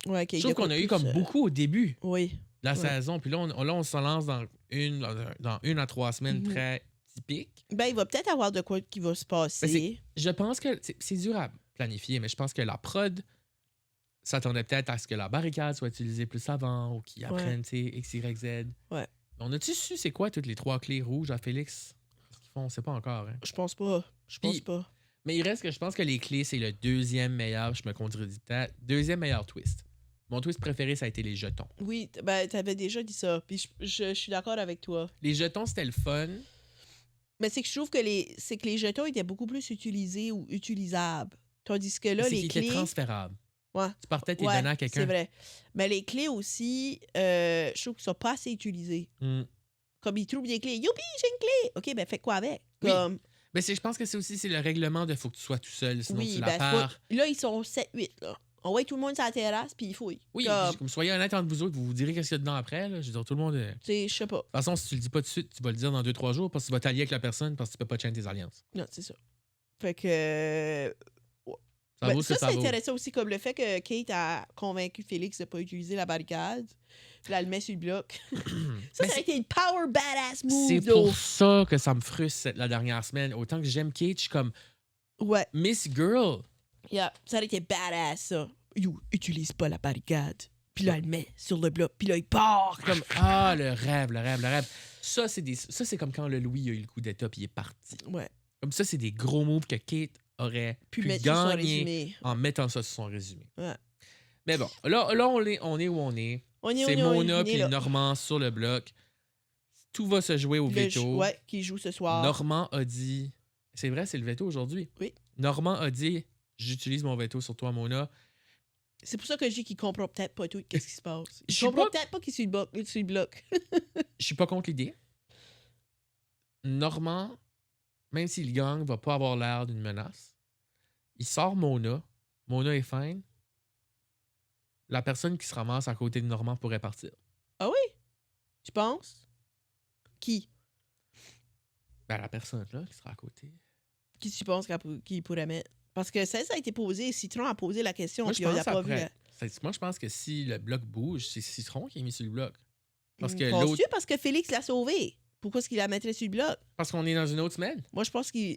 Ouais, OK. Je trouve qu'on a eu comme beaucoup au début Oui. de la Ouais. saison. Puis là, on se lance dans une à 3 semaines Mhm. très typiques. Ben, il va peut-être avoir de quoi qui va se passer. Je pense que c'est dur à planifier, mais je pense que la prod s'attendait peut-être à ce que la barricade soit utilisée plus avant ou qu'ils apprennent, tu sais, X, Y, Z. Ouais. On a-tu su c'est quoi toutes les 3 clés rouges à Félix? Qu'est-ce qu'ils font? On sait pas encore. Hein? Je pense pas. Je pense Puis- pas. Mais il reste que je pense que les clés, c'est le deuxième meilleur, je me contredis peut-être, deuxième meilleur twist. Mon twist préféré, ça a été les jetons. Oui, ben, t'avais déjà dit ça. Puis je suis d'accord avec toi. Les jetons, c'était le fun. Mais c'est que je trouve que les jetons étaient beaucoup plus utilisés ou utilisables. Tandis que là, C'est les qu'ils clés... étaient transférables. Ouais. Tu partais tes Ouais, données à c'est quelqu'un. vrai. Mais les clés aussi, je trouve qu'ils sont pas assez utilisées. Comme ils trouvent des clés. Youpi, j'ai une clé! OK, ben fais quoi avec? Oui. Comme, Mais je pense que c'est le règlement de faut que tu sois tout seul, sinon oui, tu la ben, pars. là, ils sont 7-8, là. On voit tout le monde sur la terrasse, puis ils fouillent. Oui, Comme, comme soyez honnête entre vous autres, vous vous direz qu'est-ce qu'il y a dedans après. Là. Je veux dire, tout le monde. De toute tu sais, je sais pas. façon, si tu le dis pas tout de suite, tu vas le dire dans 2-3 jours parce que tu vas t'allier avec la personne parce que tu peux pas changer tes alliances. Non, c'est ça. Fait que... Ça Ben, vaut ce que ça, ça c'est vaut. intéressant aussi, comme le fait que Kate a convaincu Félix de pas utiliser la barricade. Puis là, elle le met sur le bloc. Ça Mais a été une power badass move, C'est though. pour ça que ça me frustre la dernière semaine. Autant que j'aime Kate, je suis comme Ouais. Miss Girl. Yeah, ça aurait été badass, ça. You, utilise pas la barricade. Puis là, elle met sur le bloc. Puis là, il part comme... Ah, le rêve, le rêve, le rêve. Ça, c'est comme quand le Louis a eu le coup d'état puis il est parti. Ouais. Comme ça, c'est des gros moves que Kate aurait pu Puis mettre sur son gagner résumé. en mettant ça sur son résumé. Ouais. Mais bon, là on est où on est. C'est Mona puis Normand sur le bloc. Tout va se jouer au veto. Ouais, qui joue ce soir. Normand a dit... C'est vrai, c'est le veto aujourd'hui. Oui. Normand a dit, j'utilise mon veto sur toi, Mona. C'est pour ça que je dis qu'il comprend peut-être pas tout qu'est-ce qui se passe. Il Je comprend peut-être pas qu'il est sur le bloc. Je suis pas contre l'idée. Normand, même s'il gagne, va pas avoir l'air d'une menace. Il sort Mona. Mona est fine. La personne qui se ramasse à côté de Normand pourrait partir. Ah oui? Tu penses? Qui? Ben, la personne là qui sera à côté. Qui tu penses qu'il pourrait mettre? Parce que ça a été posé. Citron a posé la question. Moi, Puis il a pas vu. Moi, je pense que si le bloc bouge, c'est Citron qui est mis sur le bloc. Parce que Penses-tu parce que Félix l'a sauvé? Pourquoi est-ce qu'il la mettrait sur le bloc? Parce qu'on est dans une autre semaine. Moi, je pense qu'il...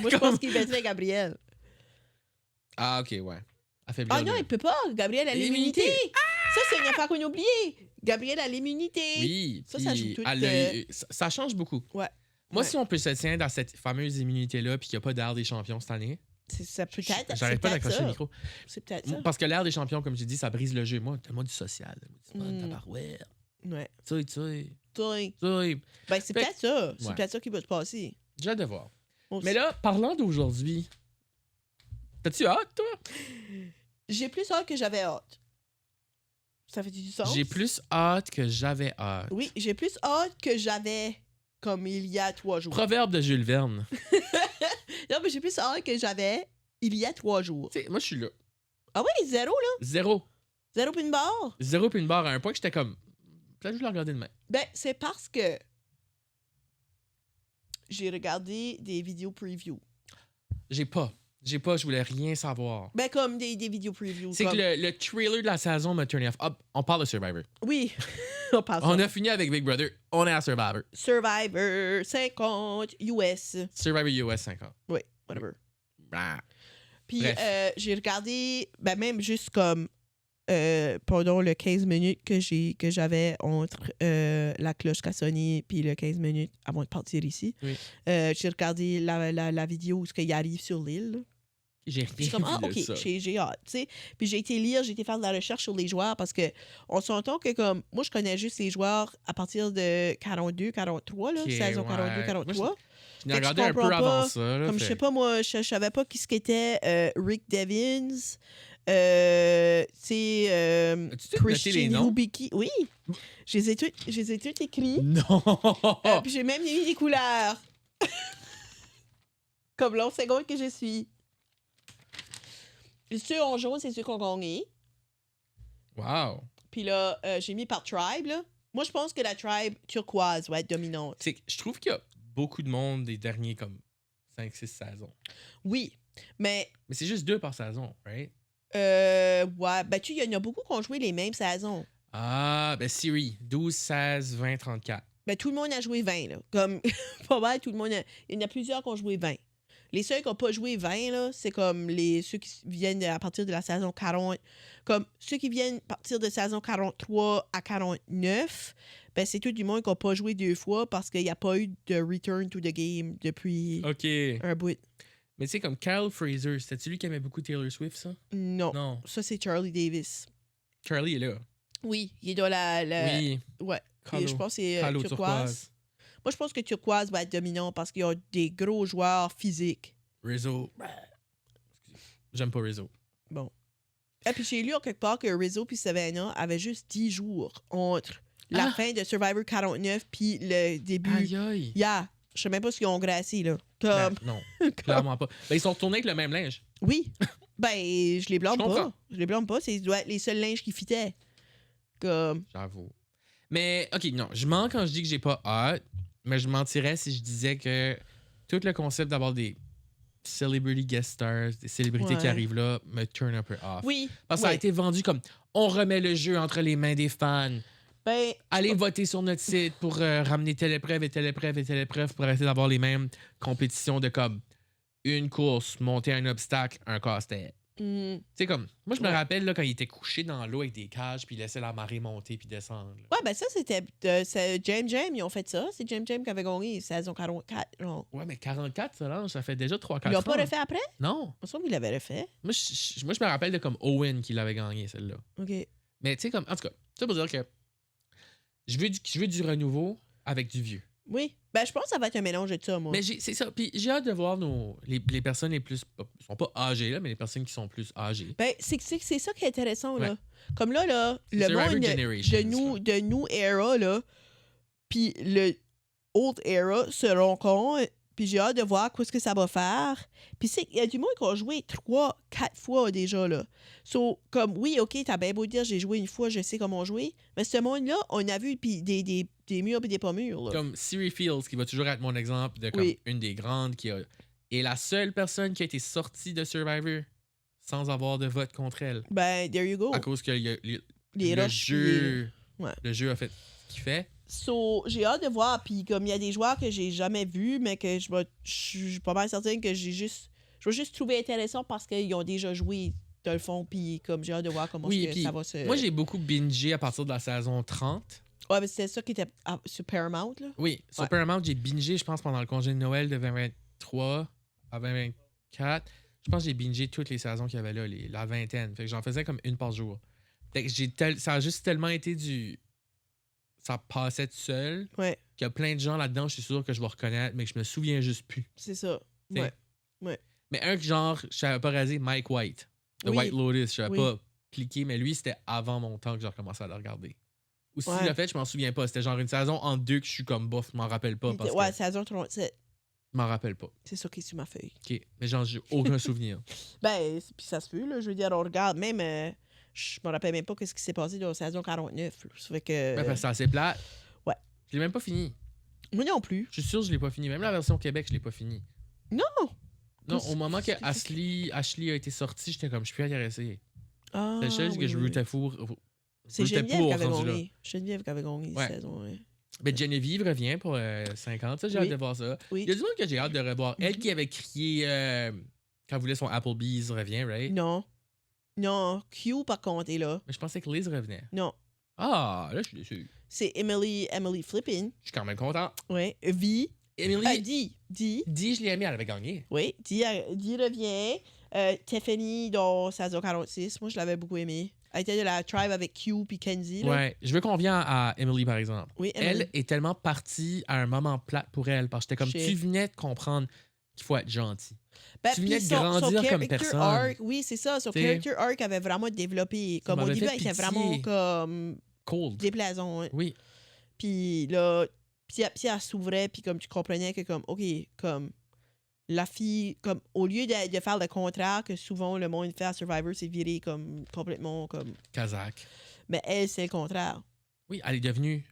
Moi, je pense qu'il mettrait Gabriel. Ah, OK, ouais. Ah non, il peut pas. Gabriel a l'immunité. Ça, c'est une affaire qu'on a oubliée. Gabriel a l'immunité. Oui. Ça joue tout. Ça change beaucoup. Ouais. Moi, si on peut se tenir dans cette fameuse immunité-là puis qu'il n'y a pas d'air des champions cette année, ça peut-être. J'arrête pas d'accrocher le micro. C'est peut-être ça. Parce que l'air des champions, comme j'ai dit, ça brise le jeu. Moi, du social. Ouais. Tu sais. Ben, c'est peut-être ça. C'est peut-être ça qui va se passer. J'ai hâte de voir. Mais là, parlant d'aujourd'hui, t'as-tu hâte, toi? J'ai plus hâte que j'avais hâte. Ça fait du sens? J'ai plus hâte que j'avais hâte. Oui, j'ai plus hâte que j'avais comme il y a 3 jours. Proverbe de Jules Verne. Non, mais j'ai plus hâte que j'avais il y a 3 jours. T'sais, moi, je suis là. Ah oui, 0, là? 0. 0 puis une barre? 0 puis une barre à un point que j'étais comme... Peut-être que je l'ai regardé demain. Ben, c'est parce que j'ai regardé des vidéos preview. J'ai pas, je voulais rien savoir. Ben, comme des vidéos preview. C'est comme... que le trailer de la saison m'a turné off. Ah, on parle de Survivor. Oui, on a fini avec Big Brother. On est à Survivor. Survivor 50 US. Survivor US 50. Oui, whatever. Ah. Puis j'ai regardé, ben même juste comme pendant le 15 minutes que j'avais entre la cloche qui a sonné puis le 15 minutes avant de partir ici. Oui. J'ai regardé la vidéo où il arrive sur l'île. J'ai rien comme, vu de OK, ça. j'ai hâte, tu sais. Puis j'ai été faire de la recherche sur les joueurs parce que on s'entend que comme, moi, je connais juste les joueurs à partir de 42, 43, là, saison 42, 43. Moi, je regardé un peu avant ça. Là, comme je sais pas, moi, je savais pas qui qu'était Rick Devins, Christian Hubicki. Oui, je les ai tous écrits. Non! Puis j'ai même mis des couleurs. Comme l'autre seconde que je suis. Ceux en jaune, c'est ceux qui ont gagné. Wow! Puis là, j'ai mis par tribe, là. Moi, je pense que la tribe turquoise va être dominante. Je trouve qu'il y a beaucoup de monde des derniers, comme 5-6 saisons. Oui, mais... Mais c'est juste 2 par saison, right? Ouais, ben il y en a beaucoup qui ont joué les mêmes saisons. Ah, ben Siri, 12, 16, 20, 34. Ben tout le monde a joué 20, là. Comme, pas mal, tout le monde il y en a plusieurs qui ont joué 20. Les seuls qui n'ont pas joué 20, là, c'est comme ceux qui viennent à partir de la saison 40. Comme ceux qui viennent à partir de saison 43 à 49, ben c'est tout du monde qui n'a pas joué 2 fois parce qu'il n'y a pas eu de return to the game depuis un bout. Mais tu sais, comme Kyle Fraser, c'était-tu lui qui aimait beaucoup Taylor Swift, ça? Non. Ça, c'est Charlie Davis. Charlie est là. Oui, il est dans la... Oui. Ouais. Je pense que c'est turquoise. Moi, je pense que turquoise va être dominant parce qu'il y a des gros joueurs physiques. Rizzo. J'aime pas Rizzo. Bon. Et puis j'ai lu en quelque part que Rizzo puis Savannah avaient juste 10 jours entre la fin de Survivor 49 puis le début. Aïe aïe. Yeah. Je sais même pas ce qu'ils ont grassé, là. Comme... Ben, non, clairement pas. Ben, ils sont retournés avec le même linge. Oui. Ben, je les blâme pas. Je les blâme pas. C'est les seuls linges qui fitaient. Comme... J'avoue. Mais, OK, non. Je mens quand je dis que j'ai pas hâte, mais je mentirais si je disais que tout le concept d'avoir des celebrity guest stars, des célébrités qui arrivent là, me turn un peu off. Oui. Parce que ça a été vendu comme on remet le jeu entre les mains des fans. Ben, allez voter sur notre site pour ramener telle épreuve et telle épreuve et telle épreuve pour arrêter d'avoir les mêmes compétitions de comme une course, monter un obstacle, un casse-tête. Mm. Tu sais, comme, moi, je me Ouais. rappelle là, quand il était couché dans l'eau avec des cages, puis il laissait la marée monter puis descendre. là. Ouais, ben ça, c'était. C'est Jam, ils ont fait ça. C'est Jam qui avait gagné saison 44. Non. Ouais, mais 44, ça fait déjà 3-4 Ils ans. l'ont pas refait après? Non. Il me semble qu'il l'avait refait. Moi, je me rappelle de comme Owen qui l'avait gagné, celle-là. OK. Mais tu sais, comme, en tout cas, ça pour dire que je veux du renouveau avec du vieux. Oui. Ben, je pense que ça va être un mélange de ça, moi. Mais c'est ça. Puis j'ai hâte de voir les personnes les plus. Ils sont pas âgées, là, mais les personnes qui sont plus âgées. Ben, c'est ça qui est intéressant, là. Ouais. Comme là, le Survivor monde Generations, de nous era, là, puis le old era se rencontrent, puis j'ai hâte de voir qu'est-ce que ça va faire. Puis il y a du monde qui a joué 3-4 fois déjà, là. So, comme, oui, OK, t'as bien beau dire, j'ai joué une fois, je sais comment jouer, mais ce monde-là, on a vu puis des murs et des pas murs, là. Comme Siri Fields, qui va toujours être mon exemple de comme Oui. une des grandes qui est la seule personne qui a été sortie de Survivor sans avoir de vote contre elle. Ben, there you go. À cause que Les le rushs, jeu. Ouais. Le jeu a fait ce qu'il fait. So, j'ai hâte de voir. Puis, comme il y a des joueurs que j'ai jamais vus, mais que je suis pas mal certaine que je vais juste trouver intéressant parce qu'ils ont déjà joué dans le fond. Puis, comme j'ai hâte de voir comment Oui, est-ce que puis ça va se. moi, j'ai beaucoup bingé à partir de la saison 30. Ouais, mais c'était ça qui était sur Paramount, là. Oui, sur Ouais. Paramount, j'ai bingé, je pense, pendant le congé de Noël de 2023 à 2024. Je pense que j'ai bingé toutes les saisons qu'il y avait là, la vingtaine. Fait que j'en faisais comme une par jour. Fait que ça a juste tellement été ça passait tout seul Ouais, qu'il y a plein de gens là-dedans, je suis sûr que je vais reconnaître, mais que je me souviens juste plus. c'est ça. T'sais. Ouais. Mais un que genre, je savais pas rasé, Mike White. The Oui. White Lotus, je savais Oui. pas cliquer, mais lui, c'était avant mon temps que j'ai recommencé à le regarder. Ou s'il Ouais. l'a fait, je m'en souviens pas. C'était genre une saison en deux que je suis comme bof, je m'en rappelle pas. Parce Ouais, que saison 37. je m'en rappelle pas. C'est ça qui est sur ma feuille. OK. Mais genre, j'ai aucun souvenir. Ben, puis ça se peut, là. Je veux dire, on regarde même. Je me rappelle même pas ce qui s'est passé dans la saison 49. Là. Ça fait que. Ben, parce que c'est assez plat. Ouais. Je l'ai même pas fini. Moi non plus. Je suis sûr que je l'ai pas fini. Même la version Québec, je l'ai pas fini. Non! Non, au moment que Ashley a été sortie, j'étais comme, je suis plus intéressé. Ah, C'est la chose que je rootais pour. C'est rootais Geneviève pour, qui avait rendu là. gagné. Geneviève qui avait gagné Ouais. cette saison. Ouais. Ben, Geneviève revient pour 50. Ça, j'ai Oui. hâte de voir ça. Oui. Il y a du monde que j'ai hâte de revoir. Elle qui avait crié quand elle voulait son Applebee's revient, right? Non. Non. Q, par contre, est là. Mais je pensais que Liz revenait. Non. Ah, là, je suis déçu. C'est Emily Flippin. Je suis quand même content. Ouais. V. Emily, Dee. Dee, je l'ai aimée, elle avait gagné. Oui. Dee revient. Tiffany dans saison 46. Moi, je l'avais beaucoup aimée. Elle était de la tribe avec Q puis Kenzie. Là. Ouais, je veux qu'on vienne à Emily, par exemple. Oui, Emily. Elle est tellement partie à un moment plat pour elle, parce que j'étais comme, Shit. tu venais de comprendre qu'il faut être gentil. Ben, tu venais puis de grandir comme character personne. arc, oui, c'est ça. Son T'sais. character arc avait vraiment développé. Comme au m'avait début, fait elle était pitié. vraiment comme Cold. déplaisant. Hein. Oui. Puis là, puis elle s'ouvrait, puis comme tu comprenais que comme, OK, comme la fille, comme au lieu de faire le contraire que souvent le monde fait à Survivor, c'est virer comme complètement comme... Kazakh. Mais elle, c'est le contraire. Oui, elle est devenue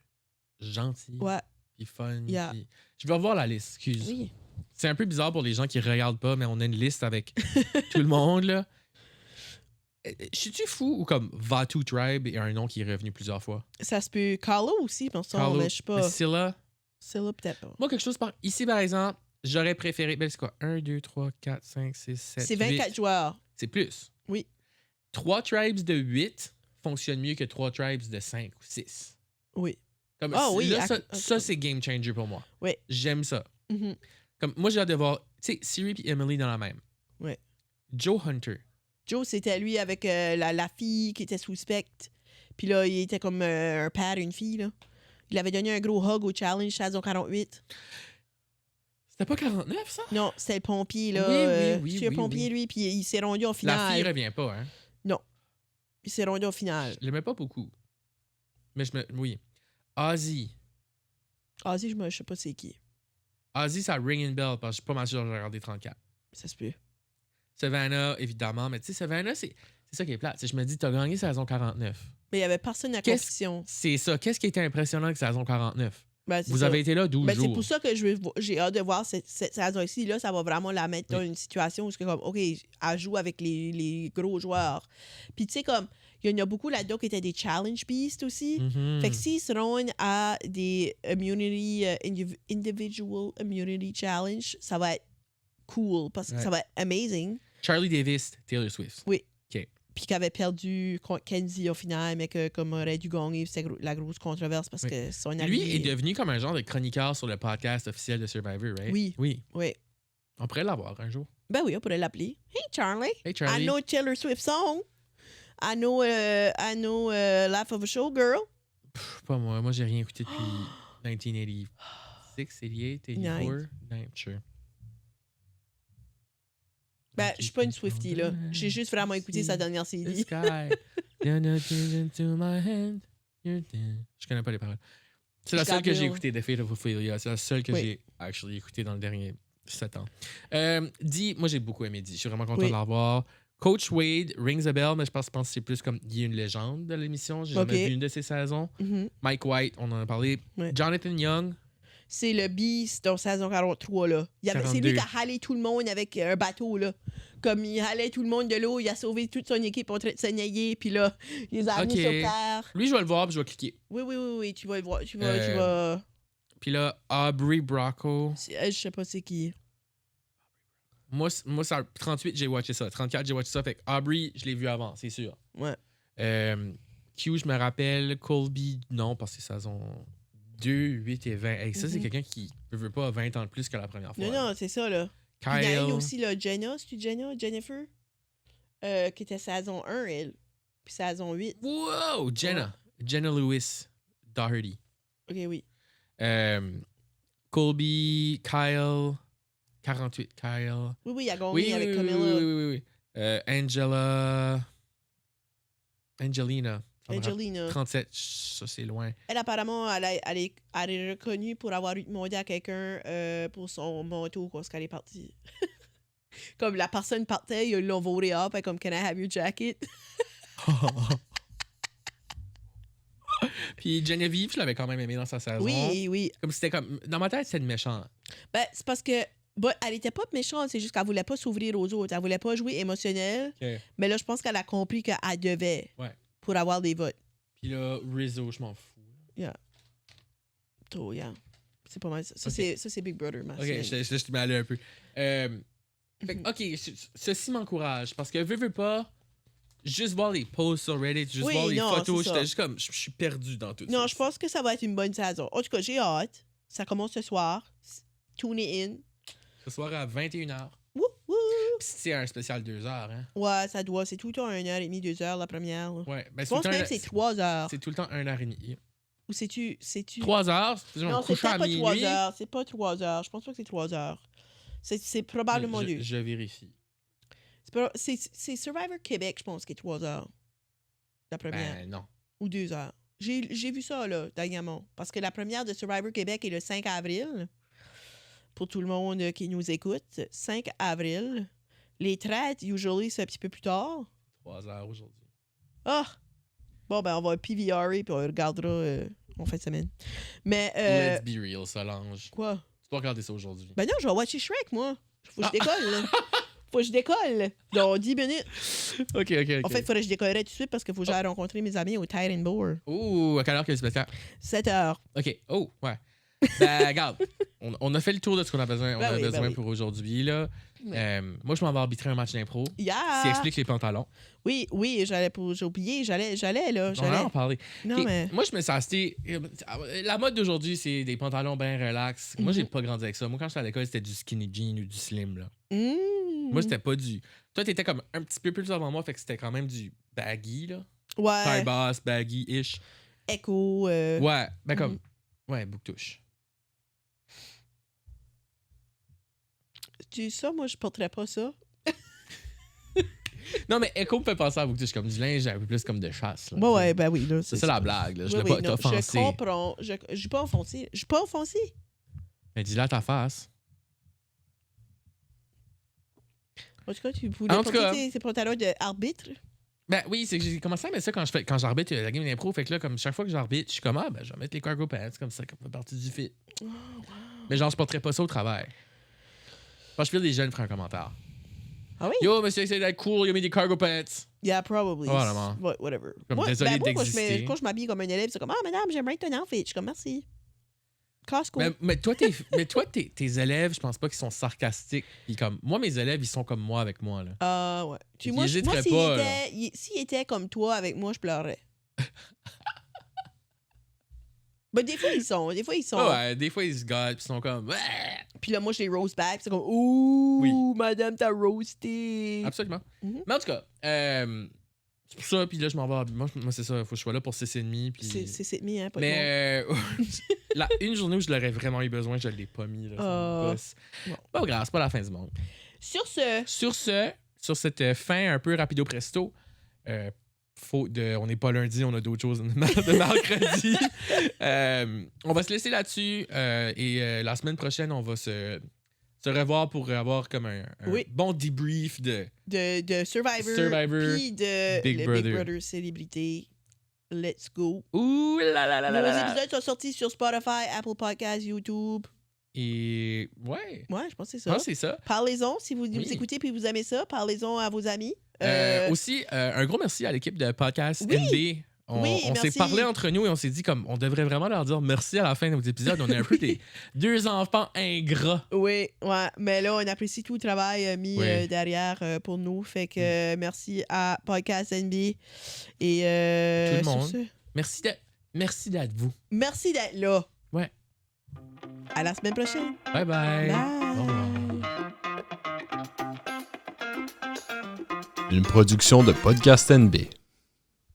gentille. Ouais, Puis fun. Yeah. Puis... Je vais revoir la liste, excuse. oui. C'est un peu bizarre pour les gens qui regardent pas, mais on a une liste avec tout le monde, là. Je suis-tu fou ou comme Vatu Tribe est un nom qui est revenu plusieurs fois? Ça se peut. Carlo aussi, pense Carlo, mais je sais pas. Scylla. C'est là, peut-être pas. Moi, quelque chose par... Ici, par exemple, j'aurais préféré... Ben, c'est quoi? 1, 2, 3, 4, 5, 6, 7, C'est 24 joueurs. C'est plus. Oui. 3 tribes de 8 fonctionnent mieux que 3 tribes de 5 ou 6. Oui. Comme, Ah oui, là, à- ça, c'est game changer pour moi. Oui. J'aime ça. Mhm. Comme, moi, j'ai hâte de voir... Tu sais, Siri et Emily dans la même. Ouais. Joe Hunter. Joe, c'était lui avec la fille qui était suspecte. Puis là, il était comme un père et une fille, là. Il avait donné un gros hug au challenge saison 48. C'était pas 49, ça? Non, c'était le pompier, là. Oui, c'est un oui, pompier, oui. lui, puis il s'est rendu en La finale. fille revient pas, hein? Il s'est rendu en finale. Je l'aimais pas beaucoup. Mais oui. Ozzy. Ah, si, je sais pas c'est qui. Ozzy, ça ring une bell parce que je suis pas mal sûr que j'ai regardé 34. Ça se peut. Savannah, évidemment. Mais tu sais, Savannah, c'est ça qui est plate. C'est que je me dis, t'as gagné saison 49. Mais il y avait personne à Qu'est-ce- compétition. C'est ça. Qu'est-ce qui était impressionnant avec saison 49? Ben, c'est Vous ça. avez été là 12 Ben, c'est jours. pour ça que j'ai hâte de voir cette saison-ci. Là, ça va vraiment la mettre dans une situation où c'est comme, OK, elle joue avec les gros joueurs. Puis, tu sais, comme, il y en a beaucoup là-dedans qui étaient des challenge beasts aussi. Mhm. Fait que s'ils se rendent à des individual immunity challenge, ça va être cool parce que ça va être amazing. Charlie Davis, Taylor Swift. Oui. OK. Puis qu'elle avait perdu contre Kenzie au final, mais que comme aurait dû gagner, c'était la grosse controverse parce que son ami... Lui est devenu comme un genre de chroniqueur sur le podcast officiel de Survivor, right? Oui. Oui. Oui. On pourrait l'avoir un jour. Ben oui, on pourrait l'appeler. Hey Charlie. Hey Charlie. I know Taylor Swift song. I know Life of a Showgirl. Pas moi. Moi, j'ai rien écouté depuis 1986, 88, 84. Non, sure. Ben, je suis pas une Swiftie, là. J'ai juste vraiment écouté sa dernière CD. Je connais pas les paroles. C'est la seule que j'ai écoutée de Fate of Ophelia. C'est la seule que j'ai actually écoutée dans le dernier 7 ans. Moi, j'ai beaucoup aimé Dee. Je suis vraiment content de l'avoir. Coach Wade rings a bell, mais je pense que c'est plus comme il est une légende de l'émission. J'ai jamais vu une de ses saisons. Mike White, on en a parlé. Jonathan Young. C'est le Beast dans saison 43, là. C'est lui qui a halé tout le monde avec un bateau, là. Comme il halait tout le monde de l'eau, il a sauvé toute son équipe en train de se nailler, puis là, il les a amenés sur terre. Lui, je vais le voir, puis je vais cliquer. Oui, tu vas le voir. Tu vas... Puis là, Aubrey Bracco. Je sais pas c'est qui. Moi, ça, 38, j'ai watché ça. 34, j'ai watché ça. Fait que Aubrey, je l'ai vu avant, c'est sûr. Ouais. Q, je me rappelle. Colby, non, parce que c'est saison 2, 8 et 20. Hey, ça, c'est quelqu'un qui ne veut pas 20 ans de plus que la première fois. Non, c'est ça, là. Kyle. Il y a aussi, là, Jenna, c'est-tu Jennifer? Qui était saison 1, elle. Puis saison 8. Wow! Jenna. Jenna Lewis Doherty. OK, oui. Colby, Kyle. 48, Kyle. Oui, il a gagné avec Camilla. Oui. Angelina. 37, ça c'est loin. Elle, apparemment, elle est reconnue pour avoir demandé à quelqu'un pour son manteau quand elle est partie. Comme la personne partait, ils l'ont volé up, et comme « Can I have your jacket? » Puis Genevieve, je l'avais quand même aimé dans sa saison. Oui. Comme c'était comme... Dans ma tête, c'était une méchante. Ben, c'est parce que... elle était pas méchante, c'est juste qu'elle voulait pas s'ouvrir aux autres. Elle voulait pas jouer émotionnel. Okay. Mais là, je pense qu'elle a compris qu'elle devait pour avoir des votes. Puis là, Rizzo, je m'en fous. Yeah. Oh, yeah. C'est pas mal. Ça, c'est Big Brother. OK, je te mets allé un peu. OK, ceci m'encourage. Parce que veux pas... Juste voir les posts sur Reddit, juste voir les photos, j'étais juste comme... Je suis perdu dans tout ça. Non, je pense que ça va être une bonne saison. En tout cas, j'ai hâte. Ça commence ce soir. Tune in. Ce soir à 21h. Wouh! Puis c'est un spécial 2 heures, hein? Ouais, ça doit. C'est tout le temps 1h30, 2 heures la première. Là. Ouais. Ben, je pense même que c'est 3 heures. C'est tout le temps 1h30. Ou c'est-tu... 3 heures? Non, c'est pas 3 heures. C'est pas 3 heures. Je pense pas que c'est 3 heures. C'est probablement 2. Je vérifie. C'est Survivor Québec, je pense, qui est 3 heures. La première. Ben non. Ou 2 heures. J'ai vu ça, là, dernièrement. Parce que la première de Survivor Québec est le 5 avril. Pour tout le monde qui nous écoute. 5 avril. Les traites, usually, c'est un petit peu plus tard. 3 heures aujourd'hui. Ah! Bon, ben, on va PVR puis on regardera en fin de semaine. Mais. Let's be real, Solange. Quoi? Tu dois regarder ça aujourd'hui. Ben non, je vais watcher Shrek, moi. Faut que je décolle, là. Faut que je décolle dans 10 minutes. OK. En fait, il faudrait que je décollerais tout de suite parce qu'il faut que j'aille rencontrer mes amis au Titan Boar. Ouh, à quelle heure que le spectacle? 7 heures. OK. Oh, ouais. Ben, regarde, on a fait le tour de ce qu'on a besoin, besoin pour aujourd'hui. Là. Moi, je m'en vais arbitrer un match d'impro. Yeah! Qui explique les pantalons. Oui, j'ai oublié, j'allais là. On va en parler. Non, mais... Moi, je me suis acheté... La mode d'aujourd'hui, c'est des pantalons bien relax. Moi, j'ai pas grandi avec ça. Moi, quand j'étais à l'école, c'était du skinny jean ou du slim. Là. Moi, c'était pas du... Toi, t'étais comme un petit peu plus avant moi, fait que c'était quand même du baggy, là. Ouais. Taille basse, baggy-ish. Echo. Ouais, ben comme... Ouais, boucle-touche. Tu dis ça? Moi, je porterais pas ça. Non, mais Echo me fait penser à boucle-touche comme du linge un peu plus comme de chasse. Là, ouais, ben oui. Là, c'est ça la blague. Là. Je oui, l'ai pas offensé. Je comprends. Je suis pas offensé. Je suis pas offensé. Mais dis-le à ta face. En tout cas, tu voulais porter tes pantalons d'arbitre? Ben oui, c'est que j'ai commencé à mettre ça quand j'arbitre la game d'impro. Fait que là, comme chaque fois que j'arbitre, je suis comme, ben je vais mettre les cargo pants comme ça, comme ça fait partie du fit. Oh, wow. Mais genre, je porterais pas ça au travail. Quand je file des jeunes, ferai un commentaire. Ah oui? Yo, monsieur, essaye d'être cool, il a mis des cargo pants. Yeah, probably. Voilà. Whatever. Comme désolé d'exister. Quand je m'habille comme un élève, c'est comme, madame, j'aimerais ton outfit. Je suis comme, merci. Costco. Mais toi, tes élèves, je pense pas qu'ils sont sarcastiques. Puis comme, moi, mes élèves, ils sont comme moi avec moi. Là. Ouais. Ils Moi, hésiteraient s'il pas, s'il était comme toi avec moi, je pleurais. Mais des fois, ils sont. Ouais, des fois, ils se gâtent, puis ils sont comme. Puis là, moi, je les roast back. C'est comme, ouh, Oui. madame, t'as roasté. Absolument. Mhm. Mais en tout cas, c'est pour ça, puis là, je m'en vais. Moi, c'est ça, il faut que je sois là pour 6,5. Puis... C'est mis, hein, pas de Mais une journée où je l'aurais vraiment eu besoin, je l'ai pas mis. Là, ça me gosse. Bon. Pas grave, c'est pas la fin du monde. Sur cette fin un peu rapido presto, on n'est pas lundi, on a d'autres choses de mercredi. On va se laisser là-dessus et la semaine prochaine, on va se revoir pour avoir comme un bon debrief de Survivor puis de Big Big Brother. Brother célébrité. Let's go. Ouh là là là là Nos là. épisodes sont sortis sur Spotify, Apple Podcasts, YouTube. Et ouais, Ouais, je pense que c'est je ça. pense que c'est ça. Parlez-en si vous Oui. nous écoutez puis vous aimez ça. Parlez-en à vos amis. Aussi, un gros merci à l'équipe de Podcast Oui. NB. On s'est merci. parlé entre nous et on s'est dit comme on devrait vraiment leur dire merci à la fin de nos épisodes. On est un peu des deux enfants ingrats. Oui, ouais. Mais là, on apprécie tout le travail mis Oui. derrière pour nous. Fait que merci à Podcast NB. Et Tout le sur monde. ce, Merci d'être vous. merci d'être là. Ouais. À la semaine prochaine. Bye bye. Au revoir. Une production de Podcast NB.